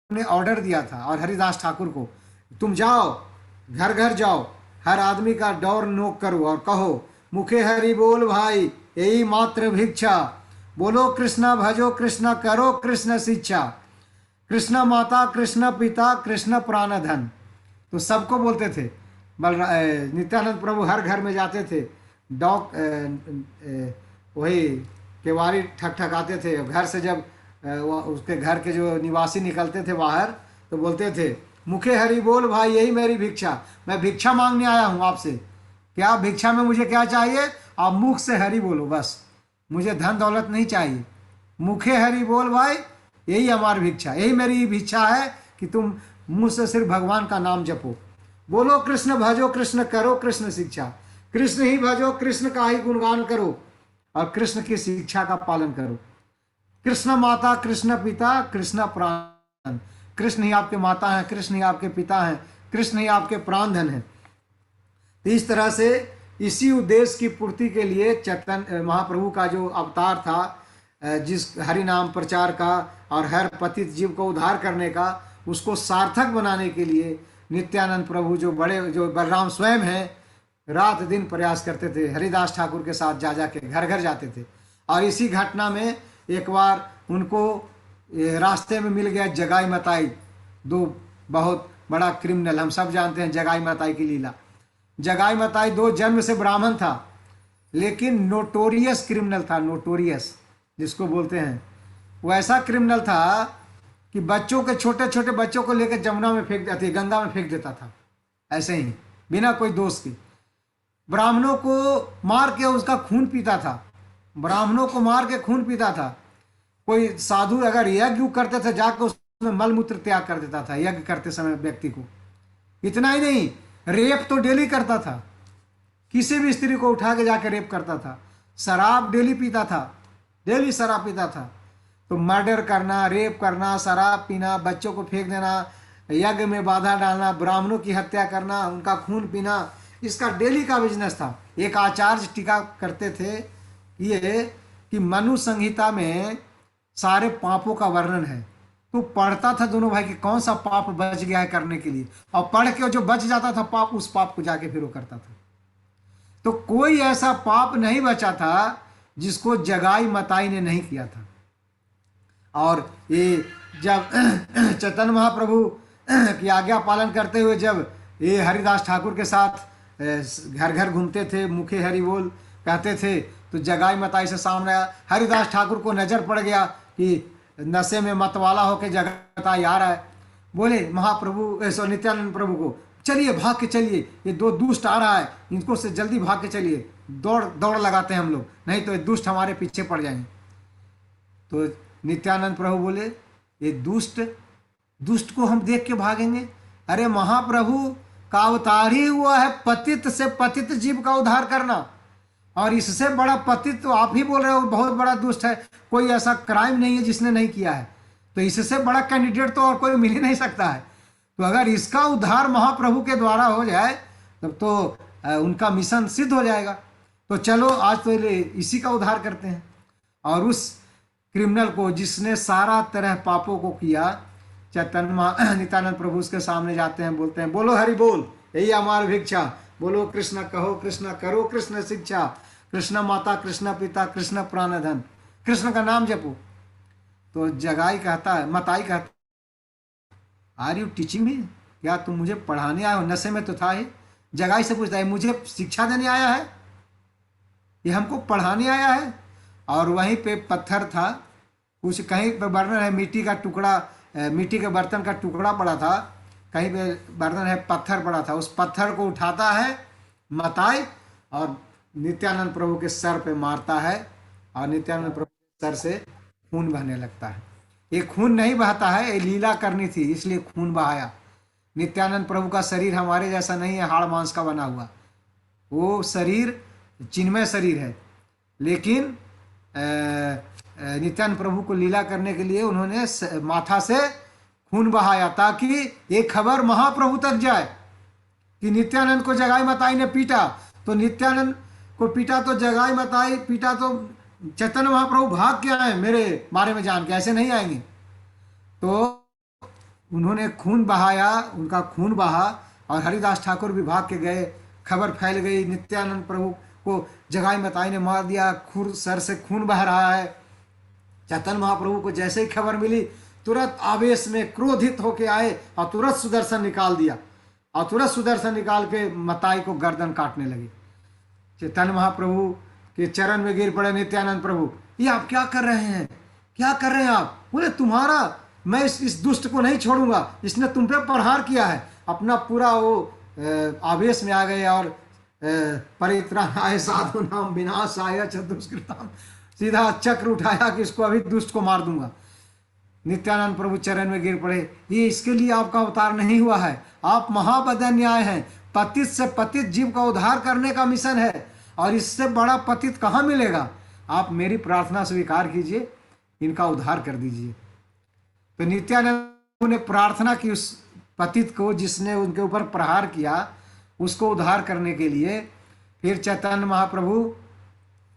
[SPEAKER 1] ने ऑर्डर दिया था और हरिदास ठाकुर को, तुम जाओ घर घर जाओ, हर आदमी का डोर नोक करो और कहो मुखे हरि बोल भाई यही मात्र भिक्षा, बोलो कृष्णा भजो कृष्णा करो कृष्ण शिक्षा, कृष्ण माता कृष्ण पिता कृष्ण प्राण धन। तो सबको बोलते थे। नित्यानंद प्रभु हर घर में जाते थे, वही केवाड़ी ठक ठक आते थे। घर से जब उसके घर के जो निवासी निकलते थे बाहर, तो बोलते थे, मुखे हरि बोल भाई, यही मेरी भिक्षा, मैं भिक्षा मांगने आया हूँ आपसे। क्या भिक्षा में मुझे क्या चाहिए? आप मुख से हरि बोलो बस, मुझे धन दौलत नहीं चाहिए। मुखे हरि बोल भाई, यही हमारी भिक्षा, यही मेरी भिक्षा है कि तुम मुंह से सिर्फ भगवान का नाम जपो। बोलो कृष्ण भजो कृष्ण करो कृष्ण शिक्षा, कृष्ण ही भजो कृष्ण का ही गुणगान करो और कृष्ण की शिक्षा का पालन करो। कृष्ण माता कृष्ण पिता कृष्ण प्राण, कृष्ण ही आपके माता हैं, कृष्ण ही आपके पिता हैं, कृष्ण ही आपके प्राण धन हैं। तो इस तरह से इसी उद्देश्य की पूर्ति के लिए चैतन्य महाप्रभु का जो अवतार था, जिस हरि नाम प्रचार का और हर पतित जीव को उद्धार करने का, उसको सार्थक बनाने के लिए नित्यानंद प्रभु जो बलराम स्वयं हैं, रात दिन प्रयास करते थे। हरिदास ठाकुर के साथ जा के घर घर जाते थे। और इसी घटना में एक बार उनको रास्ते में मिल गया जगाई मताई, दो बहुत बड़ा क्रिमिनल, हम सब जानते हैं जगाई मताई की लीला। जगाई मताई दो जन्म से ब्राह्मण था, लेकिन नोटोरियस क्रिमिनल था, नोटोरियस जिसको बोलते हैं। वो ऐसा क्रिमिनल था कि बच्चों के, छोटे छोटे बच्चों को लेकर जमुना में फेंक देती, गंगा में फेंक देता था, ऐसे ही बिना कोई दोष के। ब्राह्मणों को मार के उसका खून पीता था, ब्राह्मणों को मार के खून पीता था। कोई साधु अगर यज्ञ करते थे, जाकर उसमें मलमूत्र त्याग कर देता था यज्ञ करते समय व्यक्ति को। इतना ही नहीं, रेप तो डेली करता था, किसी भी स्त्री को उठा के जाकर रेप करता था। शराब डेली पीता था, डेली शराब पीता था। तो मर्डर करना, रेप करना, शराब पीना, बच्चों को फेंक देना, यज्ञ में बाधा डालना, ब्राह्मणों की हत्या करना, उनका खून पीना, इसका डेली का बिजनेस था। एक आचार्य टीका करते थे ये कि मनु संहिता में सारे पापों का वर्णन है। तो पढ़ता था दोनों भाई कि कौन सा पाप बच गया है करने के लिए, और पढ़ के जो बच जाता था पाप, उस पाप को जाके फिर वो करता था। तो कोई ऐसा पाप नहीं बचा था जिसको जगाई मताई ने नहीं किया था। और ये जब चैतन्य महाप्रभु की आज्ञा पालन करते हुए जब ये हरिदास ठाकुर के साथ घर घर घूमते थे, मुखे हरि बोल कहते थे, तो जगाई मताई से सामने आया। हरिदास ठाकुर को नजर पड़ गया कि नशे में मतवाला होकर जगाई आ रहा है। बोले महाप्रभु, सो नित्यानंद प्रभु को, चलिए भाग के चलिए, ये दो दुष्ट आ रहा है, इनको से जल्दी भाग के चलिए, दौड़ दौड़ लगाते हैं हम लोग, नहीं तो ये दुष्ट हमारे पीछे पड़ जाएंगे। तो नित्यानंद प्रभु बोले, ये दुष्ट को हम देख के भागेंगे? अरे महाप्रभु का अवतार ही हुआ है पतित से पतित जीव का उद्धार करना, और इससे बड़ा पतित तो आप ही बोल रहे हो बहुत बड़ा दुष्ट है, कोई ऐसा क्राइम नहीं है जिसने नहीं किया है, तो इससे बड़ा कैंडिडेट तो और कोई मिल ही नहीं सकता है। तो अगर इसका उद्धार महाप्रभु के द्वारा हो जाए तब तो उनका मिशन सिद्ध हो जाएगा। तो चलो आज तो इसी का उद्धार करते हैं। और उस क्रिमिनल को जिसने सारा तरह पापों को किया, चैतन्य नित्यानंद प्रभु उसके सामने जाते हैं, बोलते हैं, बोलो हरि बोल, यही हमारी भिक्षा, बोलो कृष्ण कहो कृष्ण करो कृष्ण शिक्षा, कृष्ण माता कृष्ण पिता कृष्ण प्राण धन, कृष्ण का नाम जपो। तो जगाई कहता है, मताई कहता, आर यू टीचिंग मी, क्या तुम मुझे पढ़ाने आए हो? नशे में तो था ही। जगाई से पूछता है, मुझे शिक्षा देने आया है, ये हमको पढ़ाने आया है? और वहीं पे पत्थर था, कुछ कहीं पे वर्णन है मिट्टी का टुकड़ा, मिट्टी के बर्तन का टुकड़ा पड़ा था, कहीं पे वर्णन है पत्थर पड़ा था। उस पत्थर को उठाता है मताई और नित्यानंद प्रभु के सर पे मारता है, और नित्यानंद प्रभु के सर से खून बहने लगता है। ये खून नहीं बहता है, ये लीला करनी थी इसलिए खून बहाया। नित्यानंद प्रभु का शरीर हमारे जैसा नहीं है, हाड़ मांस का बना हुआ, वो शरीर चिन्मय शरीर है। लेकिन नित्यानंद प्रभु को लीला करने के लिए उन्होंने माथा से खून बहाया, ताकि ये खबर महाप्रभु तक जाए कि नित्यानंद को जगाई मताई ने पीटा। तो नित्यानंद को पीटा तो जगाई मताई पीटा तो चैतन्य महाप्रभु भाग के आए मेरे बारे में जान के, ऐसे नहीं आएंगे। तो उन्होंने खून बहाया, उनका खून बहा, और हरिदास ठाकुर भी भाग के गए। खबर फैल गई, नित्यानंद प्रभु को जगाई मताई ने मार दिया, खून सर से खून बह रहा है। चैतन्य महाप्रभु को जैसे ही खबर मिली, तुरंत आवेश में क्रोधित होके आए और तुरंत सुदर्शन निकाल दिया, और तुरंत सुदर्शन निकाल के मताई को गर्दन काटने लगे। चैतन्य महाप्रभु के चरण में गिर पड़े नित्यानंद प्रभु, ये आप क्या कर रहे हैं, क्या कर रहे हैं आप? बोले तुम्हारा मैं इस दुष्ट को नहीं छोड़ूंगा, इसने तुम पे प्रहार किया है। अपना पूरा वो आवेश में आ गए और परित्राणाय साधु नाम विनाशाय च दुष्कृताम, सीधा चक्र उठाया कि इसको अभी दुष्ट को मार दूंगा। नित्यानंद प्रभु चरण में गिर पड़े, ये इसके लिए आपका अवतार नहीं हुआ है, आप महाबदन्याय हैं, पतित से पतित जीव का उद्धार करने का मिशन है और इससे बड़ा पतित कहाँ मिलेगा। आप मेरी प्रार्थना स्वीकार कीजिए, इनका उद्धार कर दीजिए। तो नित्यानंद ने प्रार्थना की उस पतित को जिसने उनके ऊपर प्रहार किया, उसको उद्धार करने के लिए। फिर चैतन्य महाप्रभु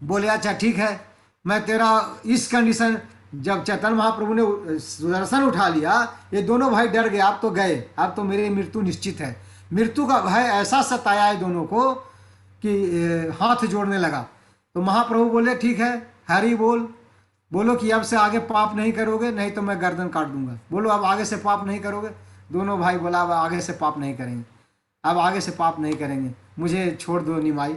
[SPEAKER 1] बोले अच्छा ठीक है, मैं तेरा इस कंडीशन, जब चैतन्य महाप्रभु ने सुदर्शन उठा लिया, ये दोनों भाई डर गए, आप तो गए, अब तो मेरी मृत्यु निश्चित है। मृत्यु का भय ऐसा सताया है दोनों को कि हाथ जोड़ने लगा। तो महाप्रभु बोले ठीक है, हरि बोल, बोलो कि अब से आगे पाप नहीं करोगे, नहीं तो मैं गर्दन काट दूंगा। बोलो अब आगे से पाप नहीं करोगे। दोनों भाई बोला अब आगे से पाप नहीं करेंगे, अब आगे से पाप नहीं करेंगे, मुझे छोड़ दो निमाई।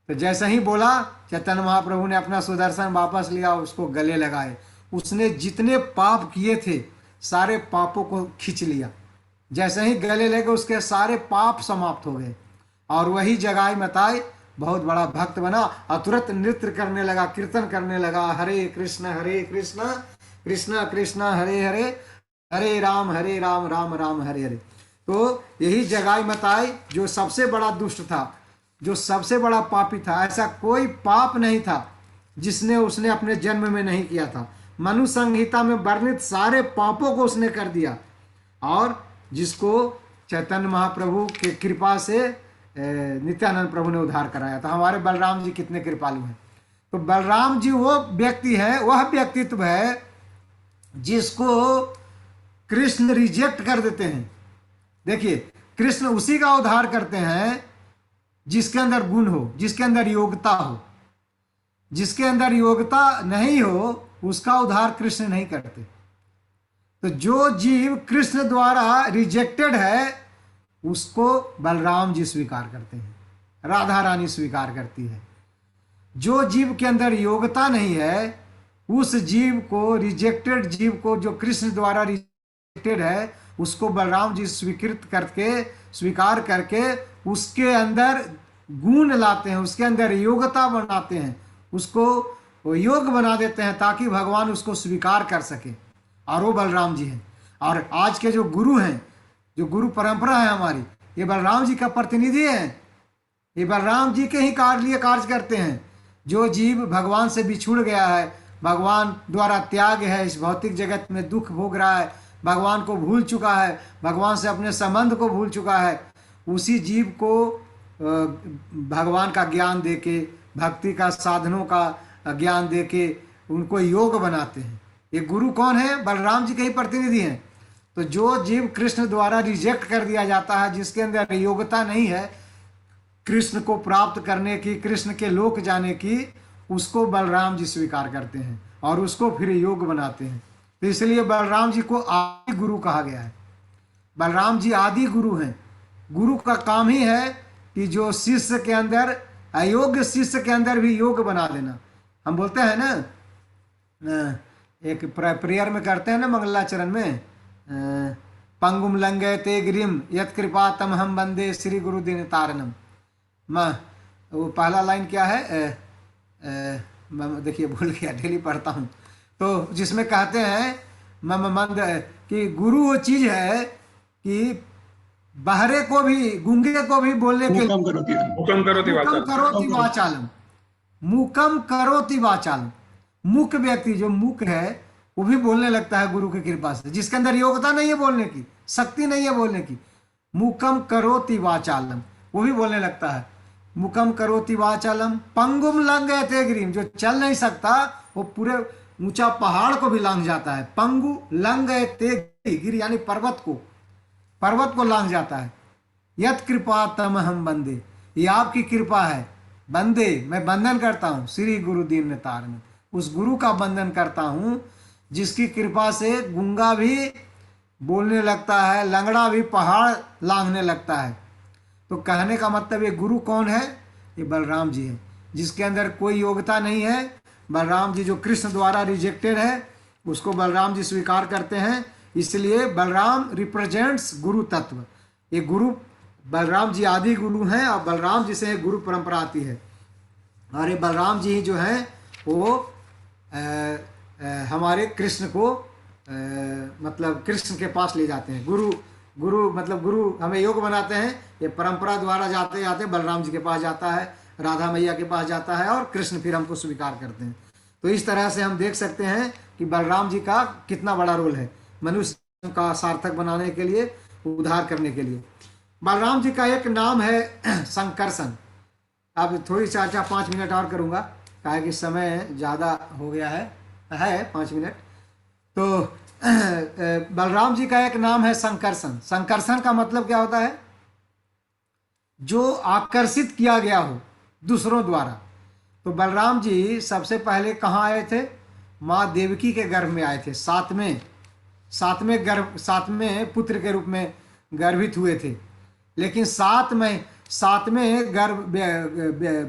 [SPEAKER 1] तो जैसे ही बोला, चैतन्य महाप्रभु ने अपना सुदर्शन वापस लिया, उसको गले लगाए। उसने जितने पाप किए थे सारे पापों को खींच लिया। जैसे ही गले लगे उसके सारे पाप समाप्त हो गए और वही जगाई मताई बहुत बड़ा भक्त बना और तुरंत नृत्य करने लगा, कीर्तन करने लगा, हरे कृष्ण कृष्ण कृष्ण हरे हरे, हरे राम राम राम हरे हरे। तो यही जगाई मताई जो सबसे बड़ा दुष्ट था, जो सबसे बड़ा पापी था, ऐसा कोई पाप नहीं था जिसने उसने अपने जन्म में नहीं किया था। मनु संहिता में वर्णित सारे पापों को उसने कर दिया और जिसको चैतन्य महाप्रभु के कृपा से नित्यानंद प्रभु ने उद्धार कराया था। हमारे बलराम जी कितने कृपालु हैं। तो बलराम जी वो व्यक्ति है, वह व्यक्तित्व है जिसको कृष्ण रिजेक्ट कर देते हैं। देखिए, कृष्ण उसी का उद्धार करते हैं जिसके अंदर गुण हो, जिसके अंदर योग्यता हो। जिसके अंदर योग्यता नहीं हो उसका उद्धार कृष्ण नहीं करते। तो जो जीव कृष्ण द्वारा रिजेक्टेड है उसको बलराम जी स्वीकार करते हैं, राधा रानी स्वीकार करती है। जो जीव के अंदर योग्यता नहीं है उस जीव को, रिजेक्टेड जीव को, जो कृष्ण द्वारा रिजेक्टेड है, उसको बलराम जी स्वीकार करके उसके अंदर गुण लाते हैं, उसके अंदर योग्यता बनाते हैं, उसको योग्य बना देते हैं ताकि भगवान उसको स्वीकार कर सके। और वो बलराम जी हैं। और आज के जो गुरु हैं, जो गुरु परंपरा है हमारी, ये बलराम जी का प्रतिनिधि है। ये बलराम जी के ही लिए कार्य करते हैं। जो जीव भगवान से बिछुड़ गया है, भगवान द्वारा त्याग है, इस भौतिक जगत में दुख भोग रहा है, भगवान को भूल चुका है, भगवान से अपने संबंध को भूल चुका है, उसी जीव को भगवान का ज्ञान देके, भक्ति का साधनों का ज्ञान देके उनको योग बनाते हैं। ये गुरु कौन है? बलराम जी के ही प्रतिनिधि हैं। तो जो जीव कृष्ण द्वारा रिजेक्ट कर दिया जाता है, जिसके अंदर योग्यता नहीं है कृष्ण को प्राप्त करने की, कृष्ण के लोक जाने की, उसको बलराम जी स्वीकार करते हैं और उसको फिर योग बनाते हैं। तो इसलिए बलराम जी को आदि गुरु कहा गया है। बलराम जी आदि गुरु हैं। गुरु का काम ही है कि जो शिष्य के अंदर, अयोग्य शिष्य के अंदर भी योग बना देना। हम बोलते हैं ना, एक प्रेयर में करते हैं ना मंगलाचरण में, पंगुम लंगे ते गिरिम यत कृपा तम हम बंदे श्री गुरु दिन तारणम। वो पहला लाइन क्या है? देखिए भूल गया, डेली पढ़ता हूँ। तो जिसमें कहते हैं मंद कि गुरु वो चीज है कि बहरे को भी, गूंगे को भी बोलने के
[SPEAKER 2] मुकम
[SPEAKER 1] करोति वाचालम। मूक व्यक्ति जो मूक है वो भी बोलने लगता है गुरु की कृपा से, जिसके अंदर योग्यता नहीं है बोलने की, शक्ति नहीं है बोलने की। मुकम करोति वाचालम, वो भी बोलने लगता है। मुकम करोति वाचालम पंगुम लंघयते गिरिम, जो चल नहीं सकता वो पूरे ऊंचा पहाड़ को भी लांघ जाता है। पंगु लंघयते गिरि यानी पर्वत को लांघ जाता है। यत कृपा तम हम बंदे, ये आपकी कृपा है बंदे, मैं बंधन करता हूँ। श्री गुरु दीन तारण, उस गुरु का बंधन करता हूँ जिसकी कृपा से गूंगा भी बोलने लगता है, लंगड़ा भी पहाड़ लांघने लगता है। तो कहने का मतलब ये गुरु कौन है? ये बलराम जी है, जिसके अंदर कोई योग्यता नहीं है। बलराम जी जो कृष्ण द्वारा रिजेक्टेड है, उसको बलराम जी स्वीकार करते हैं। इसलिए बलराम रिप्रेजेंट्स गुरु तत्व। ये गुरु बलराम जी आदि गुरु हैं और बलराम जी से गुरु परंपरा आती है। और ये बलराम जी जो हैं वो हमारे कृष्ण को मतलब कृष्ण के पास ले जाते हैं। गुरु गुरु मतलब गुरु हमें योग बनाते हैं। ये परंपरा द्वारा जाते जाते बलराम जी के पास जाता है, राधा मैया के पास जाता है और कृष्ण फिर हमको स्वीकार करते हैं। तो इस तरह से हम देख सकते हैं कि बलराम जी का कितना बड़ा रोल है मनुष्य का सार्थक बनाने के लिए, उद्धार करने के लिए। बलराम जी का एक नाम है संकर्षण। अब थोड़ी 4-5 मिनट और करूँगा, कहा कि समय ज़्यादा हो गया है 5 मिनट। तो बलराम जी का एक नाम है संकर्षण। संकर्षण का मतलब क्या होता है? जो आकर्षित किया गया हो दूसरों द्वारा। तो बलराम जी सबसे पहले कहाँ आए थे? माँ देवकी के गर्भ में आए थे। सातवें पुत्र के रूप में गर्भित हुए थे। लेकिन सातवें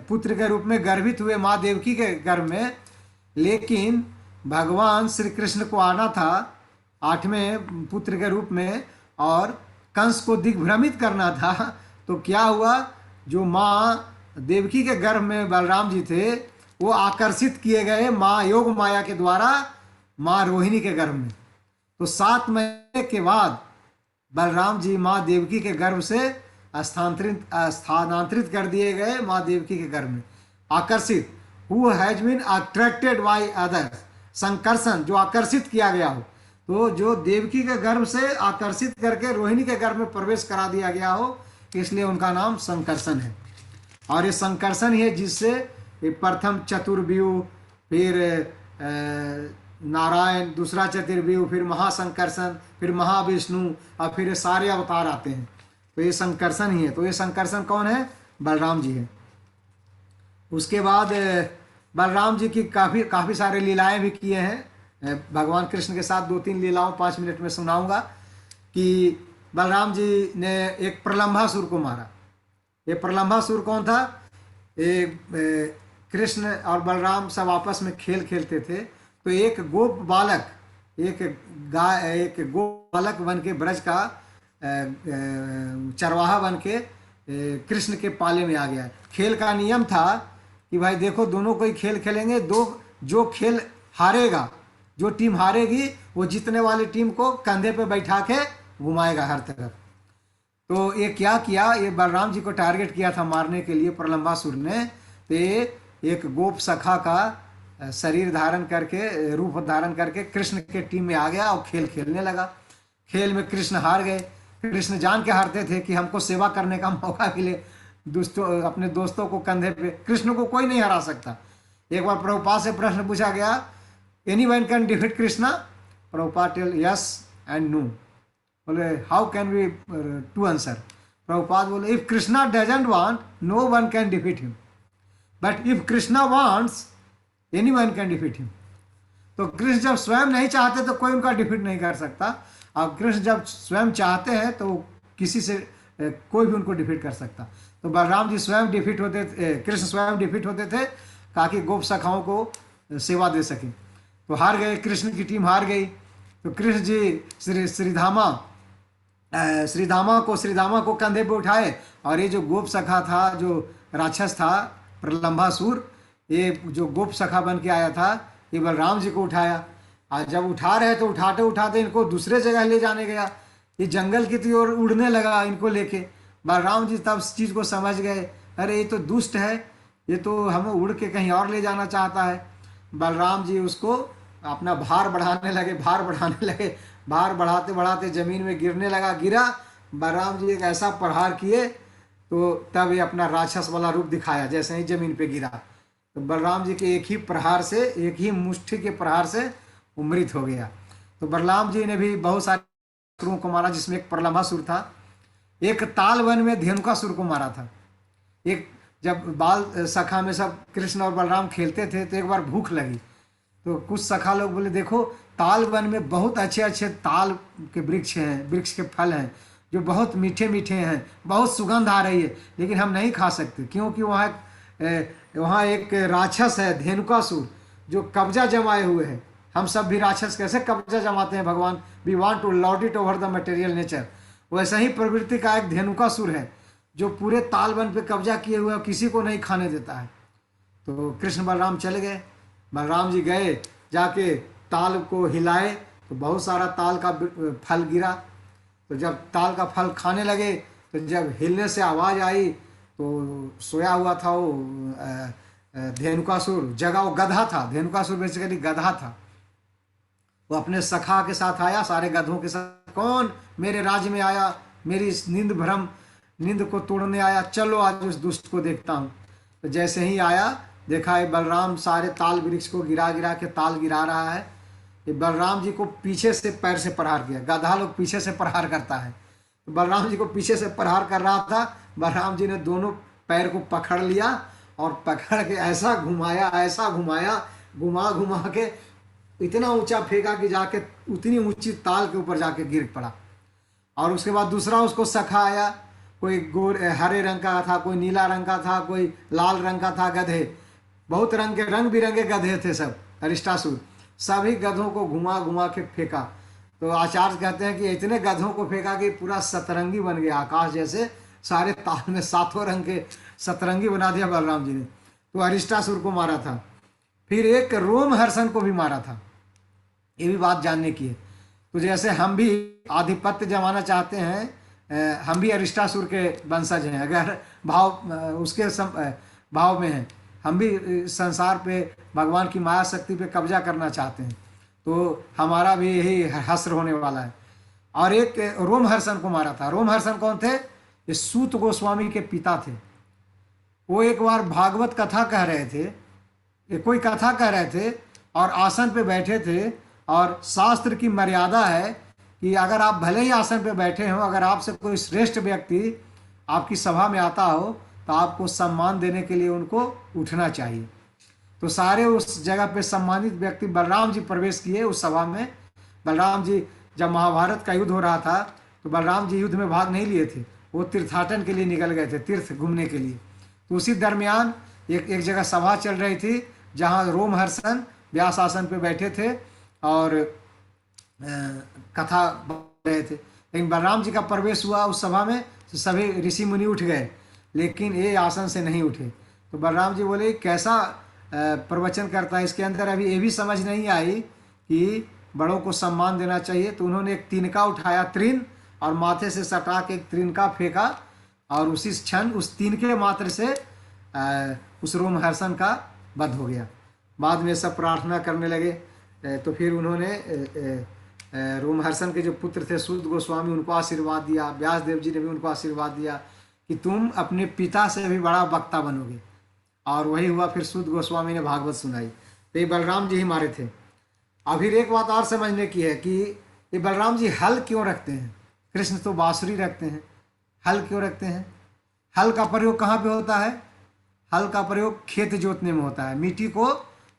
[SPEAKER 1] पुत्र के रूप में गर्भित हुए माँ देवकी के गर्भ में, लेकिन भगवान श्री कृष्ण को आना था 8वें पुत्र के रूप में और कंस को दिग्भ्रमित करना था। तो क्या हुआ? जो माँ देवकी के गर्भ में बलराम जी थे वो आकर्षित किए गए माँ योग माया के द्वारा माँ रोहिणी के गर्भ में। तो 7 महीने के बाद बलराम जी माँ देवकी के गर्भ से स्थानांतरित कर दिए गए माँ देवकी के गर्भ में। आकर्षित, who has been attracted by others. Sankarshana, जो आकर्षित किया गया हो। तो जो देवकी के गर्भ से आकर्षित करके रोहिणी के गर्भ में प्रवेश करा दिया गया हो, इसलिए उनका नाम संकर्षण है। और ये संकर्षण ही है जिससे प्रथम चतुर्व्यूह, फिर नारायण, दूसरा चतुर्व्यूह, फिर महासंकर्षण, फिर महाविष्णु और फिर सारे अवतार आते हैं। तो ये संकर्षण ही है। तो ये संकर्षण कौन है? बलराम जी है। उसके बाद बलराम जी की काफ़ी सारे लीलाएं भी किए हैं भगवान कृष्ण के साथ। 2-3 लीलाओं 5 मिनट में सुनाऊंगा कि बलराम जी ने एक प्रलंबासुर को मारा। ये प्रलंबासुर कौन था? कृष्ण और बलराम सब आपस में खेल खेलते थे। तो एक गोप बालक बन के ब्रज का चरवाहा बन के कृष्ण के पाले में आ गया। खेल का नियम था कि भाई देखो दोनों कोई खेल खेलेंगे, जो खेल हारेगा, जो टीम हारेगी वो जीतने वाली टीम को कंधे पे बैठा के घुमाएगा हर तरफ। तो ये क्या किया? ये बलराम जी को टारगेट किया था मारने के लिए प्रलंबासुर ने। तो एक गोप सखा का शरीर धारण करके, रूप धारण करके कृष्ण के टीम में आ गया और खेल खेलने लगा। खेल में कृष्ण हार गए। कृष्ण जान के हारते थे कि हमको सेवा करने का मौका मिले, अपने दोस्तों को कंधे पे। कृष्ण को कोई नहीं हरा सकता। एक बार प्रभुपाद से प्रश्न पूछा गया, anyone can defeat Krishna? Prabhupada tell yes and no. बोले how can we to answer? Prabhupada बोले if Krishna doesn't want no one can defeat him, but if Krishna wants anyone can defeat him. तो कृष्ण जब स्वयं नहीं चाहते तो कोई उनका डिफीट नहीं कर सकता, और कृष्ण जब स्वयं चाहते हैं तो किसी से कोई भी उनको डिफीट कर सकता। तो बलराम जी स्वयं डिफीट होते थे, कृष्ण स्वयं डिफीट होते थे ताकि गोप सखाओं को सेवा दे सकें। तो हार गए, कृष्ण की टीम हार गई। तो कृष्ण जी श्रीधामा को कंधे पे उठाए, और ये जो गोप सखा था, जो राक्षस था प्रलंबासुर, ये जो गोप सखा बन के आया था, ये बलराम जी को उठाया। और जब उठा रहे तो उठाते उठाते इनको दूसरे जगह ले जाने गया। ये जंगल की ओर उड़ने लगा इनको लेके। बलराम जी तब इस चीज़ को समझ गए, अरे ये तो दुष्ट है, ये तो हमें उड़ के कहीं और ले जाना चाहता है। बलराम जी उसको अपना भार बढ़ाने लगे। भार बढ़ाते बढ़ाते जमीन में गिरने लगा। गिरा, बलराम जी एक ऐसा प्रहार किए तो तब ये अपना राक्षस वाला रूप दिखाया। जैसे ही जमीन पे गिरा तो बलराम जी के एक ही मुष्टि के प्रहार से मृत हो गया। तो बलराम जी ने भी बहुत सारे असुरों को मारा, जिसमें एक प्रलंबासुर था। एक ताल वन में धेनुकासुर को मारा था। एक जब बाल सखा में सब कृष्ण और बलराम खेलते थे तो एक बार भूख लगी, तो कुछ सखा लोग बोले देखो ताल वन में बहुत अच्छे अच्छे ताल के वृक्ष हैं, वृक्ष के फल हैं जो बहुत मीठे मीठे हैं, बहुत सुगंध आ रही है, लेकिन हम नहीं खा सकते क्योंकि वहाँ एक राक्षस है धेनुकासुर जो कब्जा जमाए हुए है हम सब भी राक्षस कैसे कब्जा जमाते हैं भगवान, we want to lord it over the material nature. वैसा ही प्रवृत्ति का एक धेनुकासुर है जो पूरे तालबन पे कब्जा किए हुए किसी को नहीं खाने देता है। तो कृष्ण बलराम चले गए, बलराम जी गए जाके ताल को हिलाए तो बहुत सारा ताल का फल गिरा। तो जब ताल का फल खाने लगे तो जब हिलने से आवाज़ आई तो सोया हुआ था वो धेनुकासुर, जगह वो गधा था, धेनुकासुर बेसिकली गधा था। वो अपने सखा के साथ आया, सारे गधों के साथ, कौन मेरे राज्य में आया, मेरी इस नींद को तोड़ने आया, चलो आज उस दुष्ट को देखता हूँ। तो जैसे ही आया देखा है बलराम सारे ताल वृक्ष को गिरा गिरा के ताल गिरा रहा है। ये बलराम जी को पीछे से पैर से प्रहार किया, गधा लोग पीछे से प्रहार करता है, तो बलराम जी को पीछे से प्रहार कर रहा था। बलराम जी ने दोनों पैर को पकड़ लिया और पकड़ के ऐसा घुमाया, घुमा घुमा के इतना ऊंचा फेंका कि जाके उतनी ऊंची ताल के ऊपर जाके गिर पड़ा। और उसके बाद दूसरा उसको सखा आया, कोई हरे रंग का था, कोई नीला रंग का था, कोई लाल रंग का था, गधे बहुत रंग बिरंगे गधे थे सब, अरिष्टासुर। सभी गधों को घुमा घुमा के फेंका। तो आचार्य कहते हैं कि इतने गधों को फेंका कि पूरा सतरंगी बन गया, आकाश जैसे सारे ताल में सातों रंग के सतरंगी बना दिया बलराम जी ने। तो अरिष्टासुर को मारा था। फिर एक रोमहर्षण को भी मारा था, ये भी बात जानने की है। तो जैसे हम भी आधिपत्य जमाना चाहते हैं, हम भी अरिष्टासुर के वंशज हैं, अगर उसके भाव में हैं, हम भी संसार पे भगवान की माया शक्ति पे कब्जा करना चाहते हैं, तो हमारा भी यही हश्र होने वाला है। और एक रोमहर्षण को मारा था। रोमहर्षण कौन थे? ये सूत गोस्वामी के पिता थे। वो एक बार भागवत कथा कह रहे थे, कोई कथा कह रहे थे और आसन पे बैठे थे, और शास्त्र की मर्यादा है कि अगर आप भले ही आसन पे बैठे हो, अगर आपसे कोई श्रेष्ठ व्यक्ति आपकी सभा में आता हो तो आपको सम्मान देने के लिए उनको उठना चाहिए। तो सारे उस जगह पे सम्मानित व्यक्ति बलराम जी प्रवेश किए उस सभा में। बलराम जी जब महाभारत का युद्ध हो रहा था तो बलराम जी युद्ध में भाग नहीं लिए थे, वो तीर्थाटन के लिए निकल गए थे, तीर्थ घूमने के लिए। तो उसी दरमियान एक जगह सभा चल रही थी जहाँ रोमहर्षण व्यास आसन पे बैठे थे और कथा बोल रहे थे। लेकिन बलराम जी का प्रवेश हुआ उस सभा में तो सभी ऋषि मुनि उठ गए, लेकिन ये आसन से नहीं उठे। तो बलराम जी बोले कैसा प्रवचन करता है, इसके अंदर अभी ये भी समझ नहीं आई कि बड़ों को सम्मान देना चाहिए। तो उन्होंने एक तिनका उठाया, तृण, और माथे से सटा के एक तिनका फेंका, और उसी क्षण उस तिनके मात्र से उस रोमहर्षण का वध हो गया। बाद में सब प्रार्थना करने लगे। तो फिर उन्होंने रोमहर्षण के जो पुत्र थे सूत गोस्वामी, उनको आशीर्वाद दिया। व्यास देव जी ने भी उनको आशीर्वाद दिया कि तुम अपने पिता से भी बड़ा वक्ता बनोगे। और वही हुआ, फिर सूत गोस्वामी ने भागवत सुनाई। तो ये बलराम जी ही मारे थे। अब फिर एक बात और समझने की है कि ये बलराम जी हल क्यों रखते हैं? कृष्ण तो बांसुरी रखते हैं, हल क्यों रखते हैं? हल का प्रयोग कहाँ पे होता है? हल का प्रयोग खेत जोतने में होता है। मिट्टी को,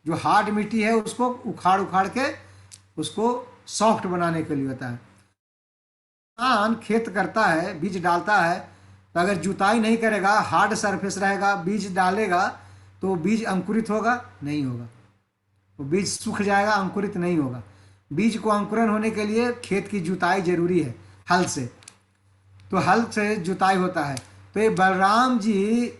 [SPEAKER 1] जो हार्ड मिट्टी है, उसको उखाड़ के उसको सॉफ्ट बनाने के लिए होता है। किसान खेत करता है, बीज डालता है, तो अगर जुताई नहीं करेगा, हार्ड सरफेस रहेगा, बीज डालेगा तो बीज अंकुरित होगा? नहीं होगा। वो बीज सूख जाएगा, अंकुरित नहीं होगा। बीज को अंकुरन होने के लिए खेत की जुताई जरूरी है हल से। तो हल से जुताई होता है। तो ये बलराम जी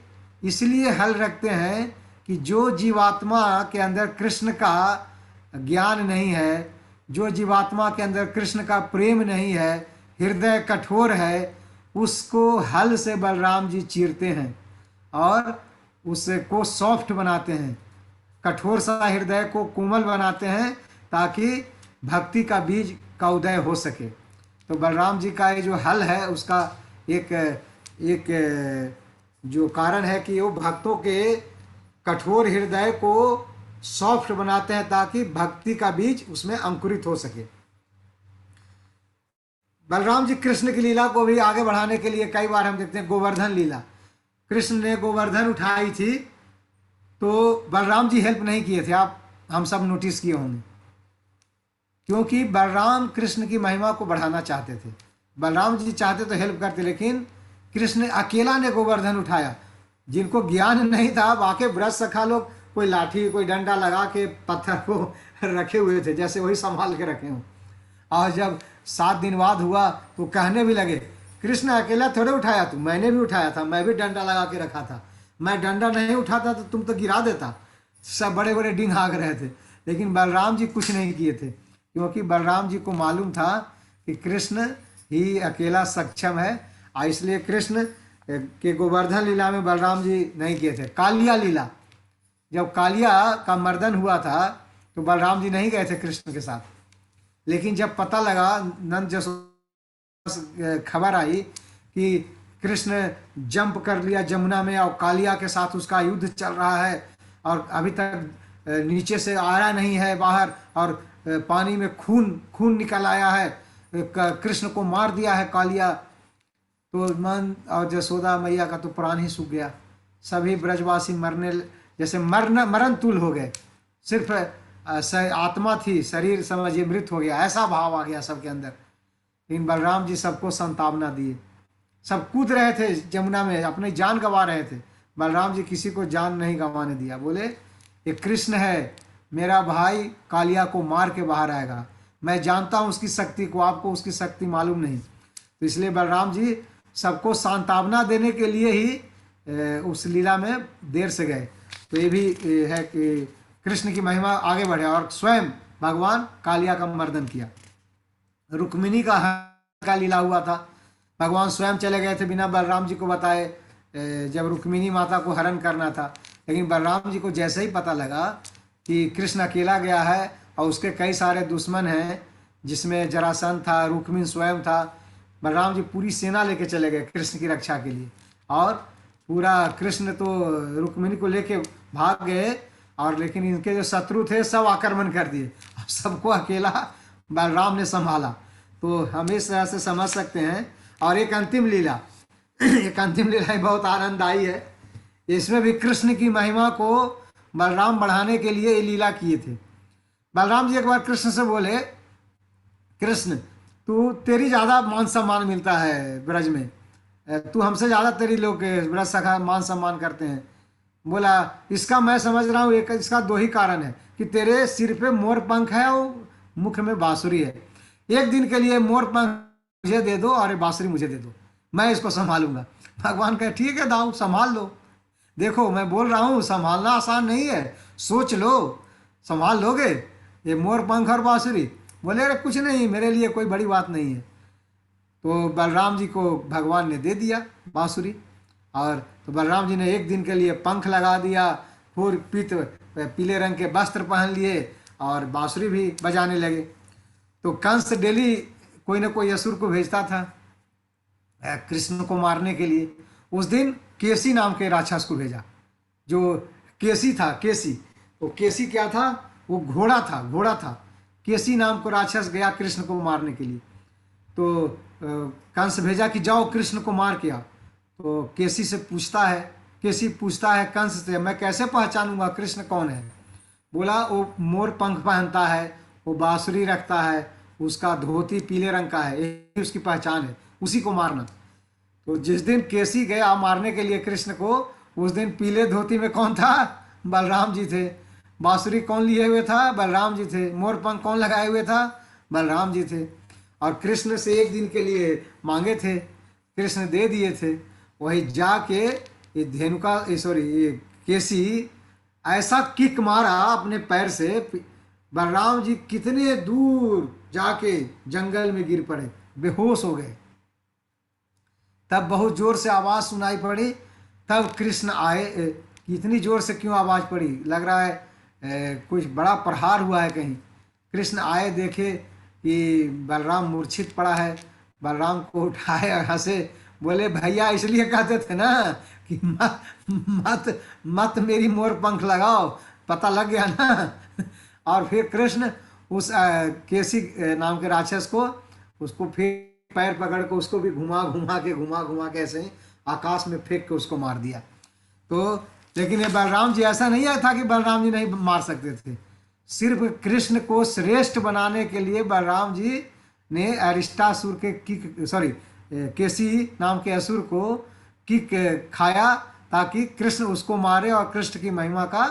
[SPEAKER 1] इसलिए हल रखते हैं कि जो जीवात्मा के अंदर कृष्ण का ज्ञान नहीं है, जो जीवात्मा के अंदर कृष्ण का प्रेम नहीं है, हृदय कठोर है, उसको हल से बलराम जी चीरते हैं और उसको सॉफ्ट बनाते हैं, कठोर सा हृदय को कोमल बनाते हैं, ताकि भक्ति का बीज का उदय हो सके। तो बलराम जी का ये जो हल है, उसका एक जो कारण है कि वो भक्तों के कठोर हृदय को सॉफ्ट बनाते हैं, ताकि भक्ति का बीज उसमें अंकुरित हो सके। बलराम जी कृष्ण की लीला को भी आगे बढ़ाने के लिए कई बार हम देखते हैं गोवर्धन लीला। कृष्ण ने गोवर्धन उठाई थी तो बलराम जी हेल्प नहीं किए थे, हम सब नोटिस किए होंगे, क्योंकि बलराम कृष्ण की महिमा को बढ़ाना चाहते थे। बलराम जी चाहते तो हेल्प करते, लेकिन कृष्ण अकेला ने गोवर्धन उठाया। जिनको ज्ञान नहीं था, बाकी ब्रज सखा लोग कोई लाठी कोई डंडा लगा के पत्थर को रखे हुए थे, जैसे वही संभाल के रखे हों। और जब 7 दिन बाद हुआ तो कहने भी लगे, कृष्ण अकेला थोड़े उठाया तू, मैंने भी उठाया था, मैं भी डंडा लगा के रखा था, मैं डंडा नहीं उठाता तो तुम तो गिरा देता। सब बड़े बड़े डिंग हाँक रहे थे, लेकिन बलराम जी कुछ नहीं किए थे, क्योंकि बलराम जी को मालूम था कि कृष्ण ही अकेला सक्षम है। और इसलिए कृष्ण के गोवर्धन लीला में बलराम जी नहीं किए थे। कालिया लीला, जब कालिया का मर्दन हुआ था तो बलराम जी नहीं गए थे कृष्ण के साथ। लेकिन जब पता लगा, नंद जसोदा खबर आई कि कृष्ण जंप कर लिया जमुना में और कालिया के साथ उसका युद्ध चल रहा है और अभी तक नीचे से आया नहीं है बाहर, और पानी में खून खून निकल आया है, कृष्ण को मार दिया है कालिया, तो मन और जसोदा मैया का तो प्राण ही सूख गया। सभी ब्रजवासी मरने जैसे मरण तुल हो गए। सिर्फ आत्मा थी, शरीर समझिए मृत हो गया, ऐसा भाव आ गया सबके अंदर। लेकिन बलराम जी सबको संतावना दिए। सब कूद रहे थे जमुना में, अपनी जान गंवा रहे थे, बलराम जी किसी को जान नहीं गंवाने दिया। बोले ये कृष्ण है, मेरा भाई कालिया को मार के बाहर आएगा, मैं जानता हूँ उसकी शक्ति को, आपको उसकी शक्ति मालूम नहीं। तो इसलिए बलराम जी सबको सांत्वना देने के लिए ही उस लीला में देर से गए। तो ये भी है कि कृष्ण की महिमा आगे बढ़े और स्वयं भगवान कालिया का मर्दन किया। रुक्मिणी का लीला हुआ था, भगवान स्वयं चले गए थे बिना बलराम जी को बताए, जब रुक्मिणी माता को हरण करना था। लेकिन बलराम जी को जैसे ही पता लगा कि कृष्ण अकेला गया है और उसके कई सारे दुश्मन हैं, जिसमें जरासंध था, रुक्मिणी स्वयं था, बलराम जी पूरी सेना लेके चले गए कृष्ण की रक्षा के लिए। और पूरा कृष्ण तो रुक्मिणी को लेके भाग गए, और लेकिन इनके जो शत्रु थे सब आक्रमण कर दिए, सबको अकेला बलराम ने संभाला। तो हम इस तरह से समझ सकते हैं। और एक अंतिम लीला एक अंतिम लीला बहुत आनंददायी है। इसमें भी कृष्ण की महिमा को बलराम बढ़ाने के लिए ये लीला किए थे। बलराम जी एक बार कृष्ण से बोले, कृष्ण तू तेरी ज़्यादा मान सम्मान मिलता है ब्रज में, तू हमसे ज़्यादा तेरी लोग ब्रज सखा मान सम्मान करते हैं। बोला इसका मैं समझ रहा हूँ, एक इसका 2 ही कारण है कि तेरे सिर पे मोर पंख है और मुख में बांसुरी है। एक दिन के लिए मोर पंख मुझे दे दो और बांसुरी मुझे दे दो, मैं इसको संभालूंगा। भगवान कहे ठीक है दाऊ संभाल लो, देखो मैं बोल रहा हूँ संभालना आसान नहीं है, सोच लो संभाल लोगे ये मोर पंख और बांसुरी। बोले अरे कुछ नहीं, मेरे लिए कोई बड़ी बात नहीं है। तो बलराम जी को भगवान ने दे दिया बांसुरी, और तो बलराम जी ने एक दिन के लिए पंख लगा दिया, फिर पीले रंग के वस्त्र पहन लिए और बांसुरी भी बजाने लगे। तो कंस डेली कोई ना कोई असुर को भेजता था कृष्ण को मारने के लिए। उस दिन केसी नाम के राक्षस को भेजा, जो केसी था। केसी, वो केसी क्या था, वो घोड़ा था। केसी नाम को राक्षस गया कृष्ण को मारने के लिए। तो कंस भेजा कि जाओ कृष्ण को मार के आओ। तो केसी पूछता है कंस से, मैं कैसे पहचानूंगा कृष्ण कौन है। बोला वो मोर पंख पहनता है, वो बांसुरी रखता है, उसका धोती पीले रंग का है, यही उसकी पहचान है, उसी को मारना। तो जिस दिन केसी गया मारने के लिए कृष्ण को, उस दिन पीले धोती में कौन था, बलराम जी थे। बांसुरी कौन लिए हुए था, बलराम जी थे। मोर पंख कौन लगाए हुए था, बलराम जी थे। और कृष्ण से एक दिन के लिए मांगे थे, कृष्ण दे दिए थे। वही जाके ये ये केसी ऐसा किक मारा अपने पैर से, बलराम जी कितने दूर जाके जंगल में गिर पड़े, बेहोश हो गए। तब बहुत जोर से आवाज सुनाई पड़ी, तब कृष्ण आए। इतनी जोर से क्यों आवाज पड़ी, लग रहा है कुछ बड़ा प्रहार हुआ है कहीं। कृष्ण आए, देखे कि बलराम मूर्छित पड़ा है, बलराम को उठाए और हंसे, बोले भैया इसलिए कहते थे ना कि मत मेरी मोर पंख लगाओ, पता लग गया ना। और फिर कृष्ण उस केसी नाम के राक्षस को, उसको फिर पैर पकड़ के उसको भी घुमा घुमा के ऐसे ही आकाश में फेंक के उसको मार दिया। तो लेकिन ये बलराम जी, ऐसा नहीं आया था कि बलराम जी नहीं मार सकते थे। सिर्फ कृष्ण को श्रेष्ठ बनाने के लिए बलराम जी ने अरिष्टासुर के केसी नाम के असुर को किक खाया, ताकि कृष्ण उसको मारे और कृष्ण की महिमा का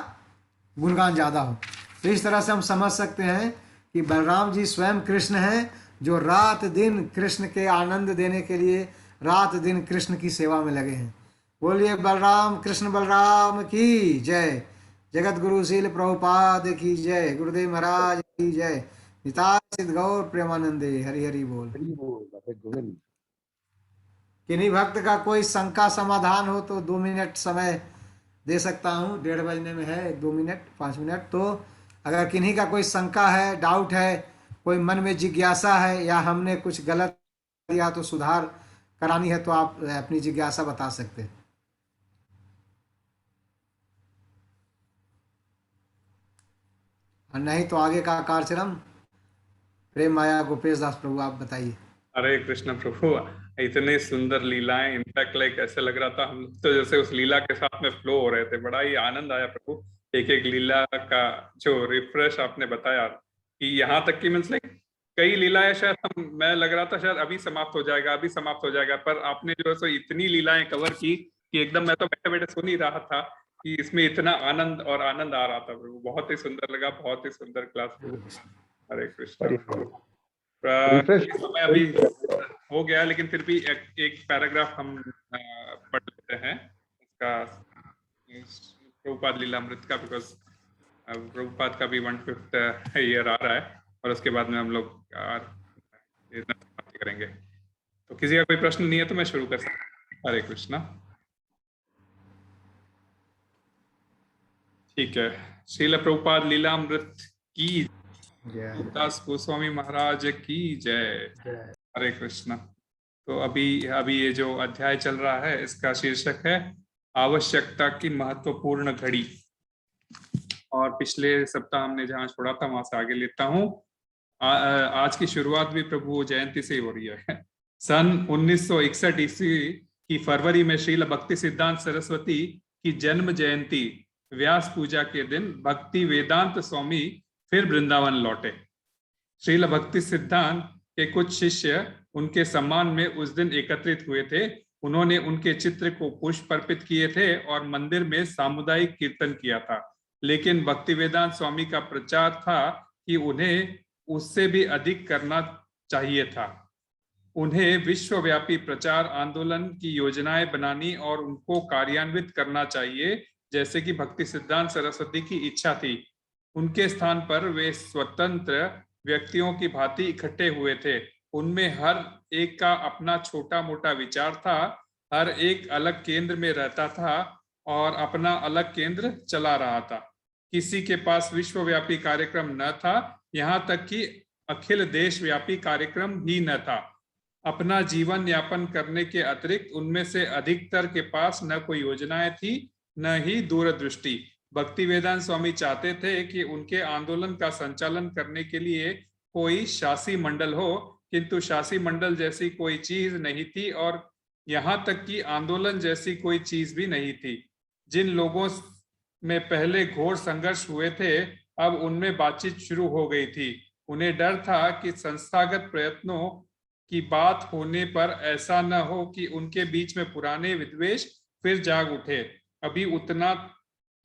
[SPEAKER 1] गुणगान ज़्यादा हो। तो इस तरह से हम समझ सकते हैं कि बलराम जी स्वयं कृष्ण हैं, जो रात दिन कृष्ण के आनंद देने के लिए रात दिन कृष्ण की सेवा में लगे हैं। बोलिए बलराम कृष्ण बलराम की जय। जगत गुरु शील प्रभुपाद की जय। गुरुदेव महाराज की जय। निताय सिद्ध गौर प्रेमानंदे। हरि हरि बोल।
[SPEAKER 2] हरि बोल बाबा गोविंद।
[SPEAKER 1] किन्हीं भक्त का कोई शंका समाधान हो तो 2 मिनट समय दे सकता हूँ। 1:30 में है, 2 मिनट 5 मिनट। तो अगर किन्हीं का कोई शंका है, डाउट है, कोई मन में जिज्ञासा है, या हमने कुछ गलत किया तो सुधार करानी है, तो आप अपनी जिज्ञासा बता सकते हैं। और नहीं तो आगे का कार्यक्रम प्रेम माया गोपेश दास प्रभु आप बताइए।
[SPEAKER 3] हरे कृष्ण प्रभु, इतने सुंदर लीलाएं, इनफैक्ट लाइक ऐसे लग रहा था हम लोग तो जैसे उस लीला के साथ में फ्लो हो रहे थे। बड़ा ही आनंद आया प्रभु। एक एक लीला का जो रिफ्रेश आपने बताया कि यहाँ तक कि मीन्स लाइक कई लीलाएं शायद मैं लग रहा था शायद अभी समाप्त हो जाएगा, अभी समाप्त हो जाएगा, पर आपने जो है सो इतनी लीलाएं कवर की कि एकदम मैं तो बैठे बैठे सुन ही रहा था कि इसमें इतना आनंद और आनंद आ रहा था प्रभु। बहुत ही सुंदर लगा, बहुत ही सुंदर क्लास प्रभु। हरे कृष्ण प्रभु। समय अभी हो गया, लेकिन फिर भी एक पैराग्राफ हम पढ़ लेते हैं इसका, प्रभुपाद लीलामृत का, बिकॉज प्रभुपाद का भी 1/5 ईयर आ रहा है और उसके बाद में हम लोग बातें करेंगे। तो किसी का कोई प्रश्न नहीं है तो मैं शुरू कर सकता हूँ। हरे कृष्णा। ठीक है। श्रील प्रभुपाद लीलामृत की दास गोस्वामी महाराज की जय। हरे कृष्णा। तो अभी ये जो अध्याय चल रहा है इसका शीर्षक है आवश्यकता की महत्वपूर्ण घड़ी। और पिछले सप्ताह हमने जहां छोड़ा था वहां से आगे लेता हूं। आज की शुरुआत भी प्रभु जयंती से ही हो रही है। सन 1961 ईस्वी की फरवरी में श्रील भक्ति सिद्धांत सरस्वती की जन्म जयंती व्यास पूजा के दिन भक्ति वेदांत स्वामी फिर वृंदावन लौटे। श्रील भक्ति सिद्धांत के कुछ शिष्य उनके सम्मान में उस दिन एकत्रित हुए थे। उन्होंने उनके चित्र को पुष्प अर्पित किए थे और मंदिर में सामुदायिक कीर्तन किया था। लेकिन भक्ति वेदांत स्वामी का प्रचार था कि उन्हें उससे भी अधिक करना चाहिए था। उन्हें विश्वव्यापी प्रचार आंदोलन की योजनाएं बनानी और उनको कार्यान्वित करना चाहिए, जैसे कि भक्ति सिद्धांत सरस्वती की इच्छा थी। उनके स्थान पर वे स्वतंत्र व्यक्तियों की भांति इकट्ठे हुए थे। उनमें हर एक का अपना छोटा मोटा विचार था। हर एक अलग केंद्र में रहता था और अपना अलग केंद्र चला रहा था। किसी के पास विश्वव्यापी कार्यक्रम न था, यहाँ तक कि अखिल देशव्यापी कार्यक्रम भी न था। अपना जीवन यापन करने के अतिरिक्त उनमें से अधिकतर के पास न कोई योजनाएं थी, न ही दूरदृष्टि। भक्ति वेदांत स्वामी चाहते थे कि उनके आंदोलन का संचालन करने के लिए कोई शासी मंडल हो, किंतु शासी मंडल जैसी कोई चीज नहीं थी और यहाँ तक कि आंदोलन जैसी कोई चीज भी नहीं थी। जिन लोगों में पहले घोर संघर्ष हुए थे, अब उनमें बातचीत शुरू हो गई थी। उन्हें डर था कि संस्थागत प्रयत्नों की बात होने पर ऐसा न हो कि उनके बीच में पुराने विद्वेष फिर जाग उठे। अभी उतना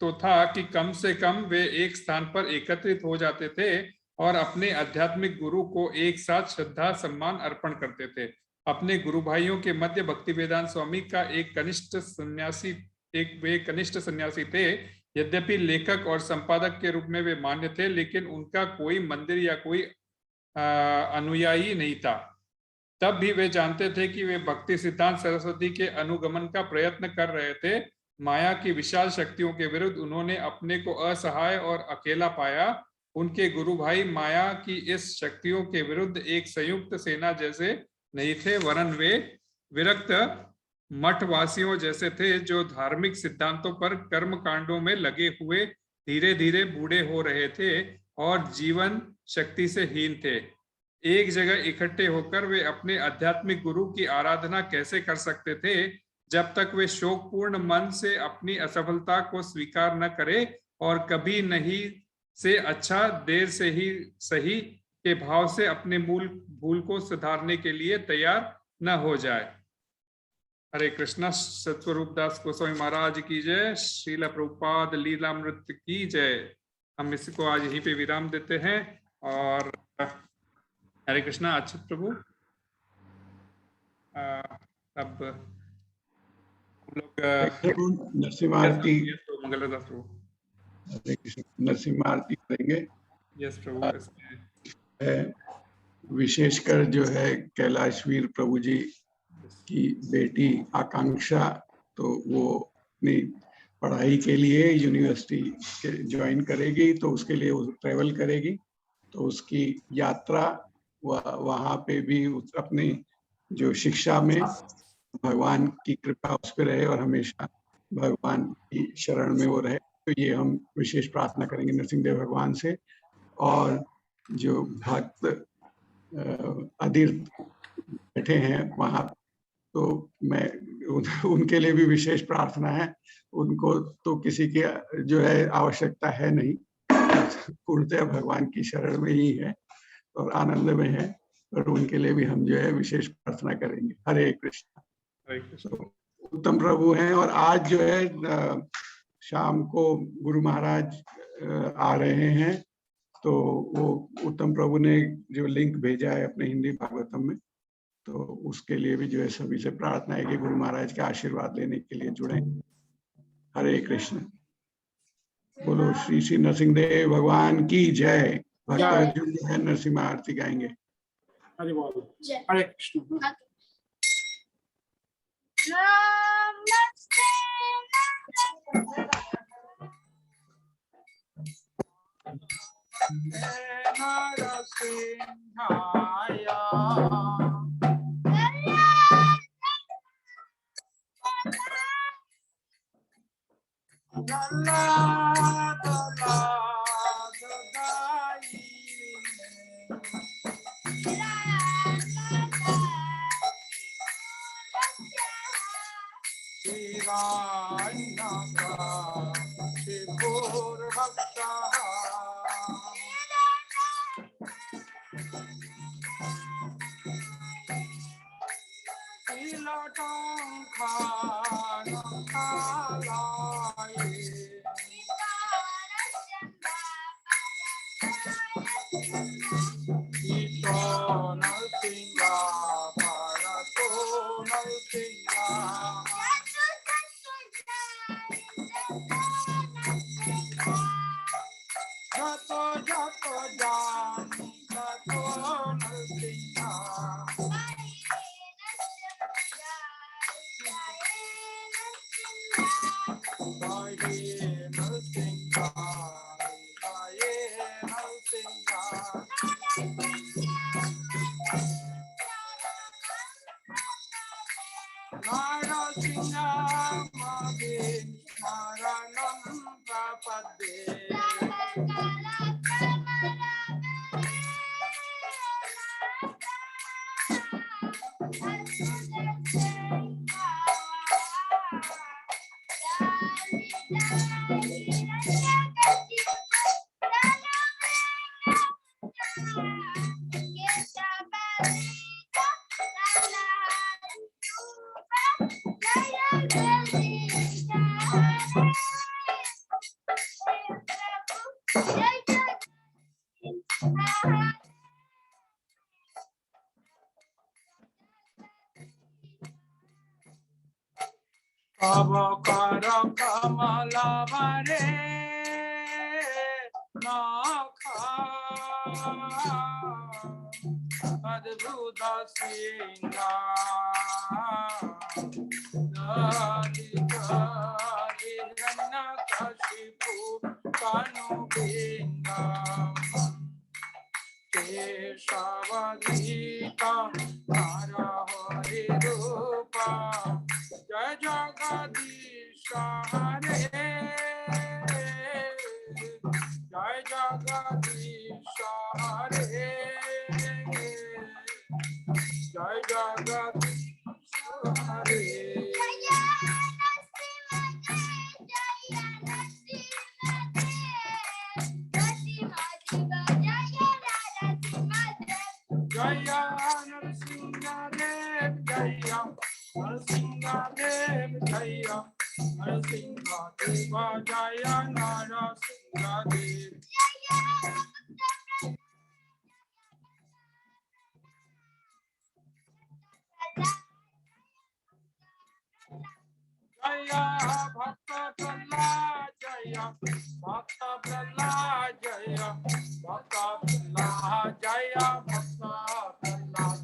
[SPEAKER 3] तो था कि कम से कम वे एक स्थान पर एकत्रित हो जाते थे और अपने आध्यात्मिक गुरु को एक साथ श्रद्धा सम्मान अर्पण करते थे। अपने गुरु भाइयों के मध्य भक्ति वेदांत स्वामी का एक कनिष्ठ सन्यासी थे। यद्यपि लेखक और संपादक के रूप में वे मान्य थे, लेकिन उनका कोई मंदिर या कोई अनुयायी नहीं था। तब भी वे जानते थे कि वे भक्ति सिद्धांत सरस्वती के अनुगमन का प्रयत्न कर रहे थे। माया की विशाल शक्तियों के विरुद्ध उन्होंने अपने को असहाय और अकेला पाया। उनके गुरु भाई माया की इस शक्तियों के विरुद्ध एक संयुक्त सेना जैसे नहीं थे, वरन वे विरक्त मठवासियों जैसे थे जो धार्मिक सिद्धांतों पर कर्म कांडों में लगे हुए धीरे धीरे बूढ़े हो रहे थे और जीवन शक्ति से हीन थे। एक जगह इकट्ठे होकर वे अपने आध्यात्मिक गुरु की आराधना कैसे कर सकते थे जब तक वे शोकपूर्ण मन से अपनी असफलता को स्वीकार न करें और कभी नहीं से अच्छा देर से ही सही के भाव से अपने मूल भूल को सुधारने के लिए तैयार न हो जाए। हरे कृष्णा। सत्स्वरूप दास गोस्वामी महाराज की जय। श्रील प्रभुपाद लीलामृत की जय। हम इसको आज यहीं पे विराम देते हैं। और हरे कृष्णा। अच्युत प्रभु, अब हम लोग
[SPEAKER 2] नरसिम्हा आरती,
[SPEAKER 3] मंगलदास प्रभु।
[SPEAKER 2] हरे कृष्ण, नरसिम्हा आरती करेंगे।
[SPEAKER 3] यस प्रभु। इसमें
[SPEAKER 2] विशेषकर जो है कैलाशवीर प्रभु जी की बेटी आकांक्षा, तो वो अपनी पढ़ाई के लिए यूनिवर्सिटी ज्वाइन करेगी, तो उसके लिए वो ट्रेवल करेगी, तो उसकी यात्रा वहाँ पे भी अपनी जो शिक्षा में भगवान की कृपा उस पर रहे और हमेशा भगवान की शरण में वो रहे। तो ये हम विशेष प्रार्थना करेंगे नरसिंहदेव भगवान से। और जो भक्त अधीर बैठे हैं वहाँ, तो मैं उनके लिए भी विशेष प्रार्थना है। उनको तो किसी की जो है आवश्यकता है नहीं, पूर्णतः भगवान की शरण में ही है और आनंद में है, और उनके लिए भी हम जो है विशेष प्रार्थना करेंगे। हरे कृष्ण। तो उत्तम प्रभु हैं, और आज जो है शाम को गुरु महाराज आ रहे हैं, तो वो उत्तम प्रभु ने जो लिंक भेजा है अपने हिंदी भागवतम में, तो उसके लिए भी जो है सभी से प्रार्थना है कि गुरु महाराज के आशीर्वाद लेने के लिए जुड़े। हरे कृष्ण। बोलो श्री श्री नरसिंहदेव भगवान की जय। भक्त अर्जुन जो है नरसिम्हा आरती गाएंगे।
[SPEAKER 4] हरे बोल। हरे कृष्ण। भक्त प्रहलाद जय भक्त प्रहलाद जय भक्त प्रहलाद जय भक्त प्रहलाद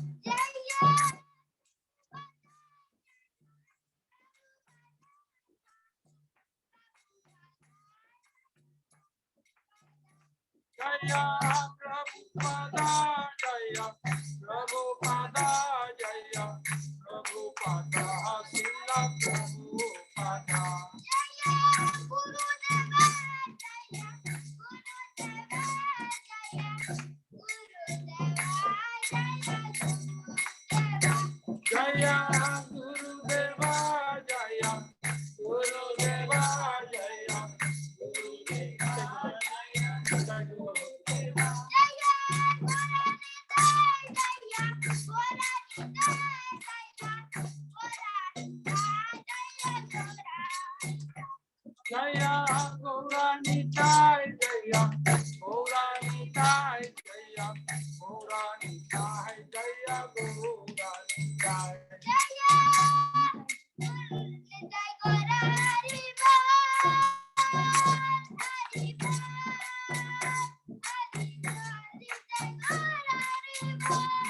[SPEAKER 4] जय प्रभुपादा जय प्रभुपादा जय प्रभुपादा श्रील प्रभुपादा जय गुरुदेवा जय गुरुदेवा जय जय गौरानिताय जय गौरानिताय जय गौरानिताय जय गौरानिताय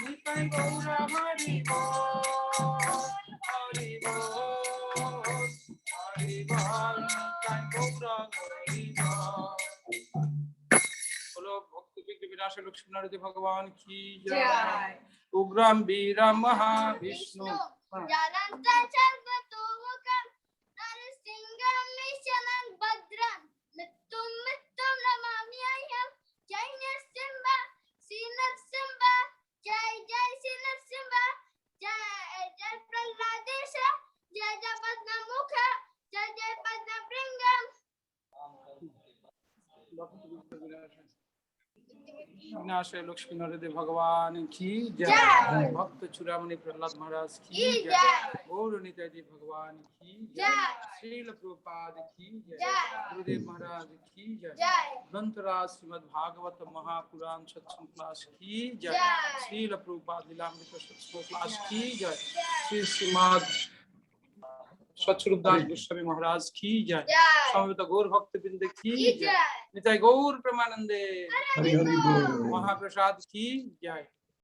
[SPEAKER 4] निताय गौर हरि बोल हरि बोल हरि बोल निताय गौर हरि बोल। बोलो भक्त विघ्न विनाशक लक्ष्मण नरसिंह भगवान की जय। उग्रम वीरम महाविष्णु विनाशक लक्ष्मी नरसिंह भगवान की जय। भक्त चूड़ामणि प्रहलाद महाराज की जय। गौर निताई जी भगवान की जय। श्रील प्रभुपाद की जय। गुरुदेव महाराज की जय। ग्रंथराज श्रीमद् भागवत महापुराण सत्संग क्लास की जय। श्रील प्रभुपाद लीलामृत सत्संग क्लास की जय। श्री श्रीमद् सच्चिदानंद गोस्वामी महाराज की जय। समवेत गौर भक्त बिंद की जय। निताई गौर प्रेमानंदे
[SPEAKER 2] हरि हरि बोल।
[SPEAKER 4] महाप्रसाद की जय।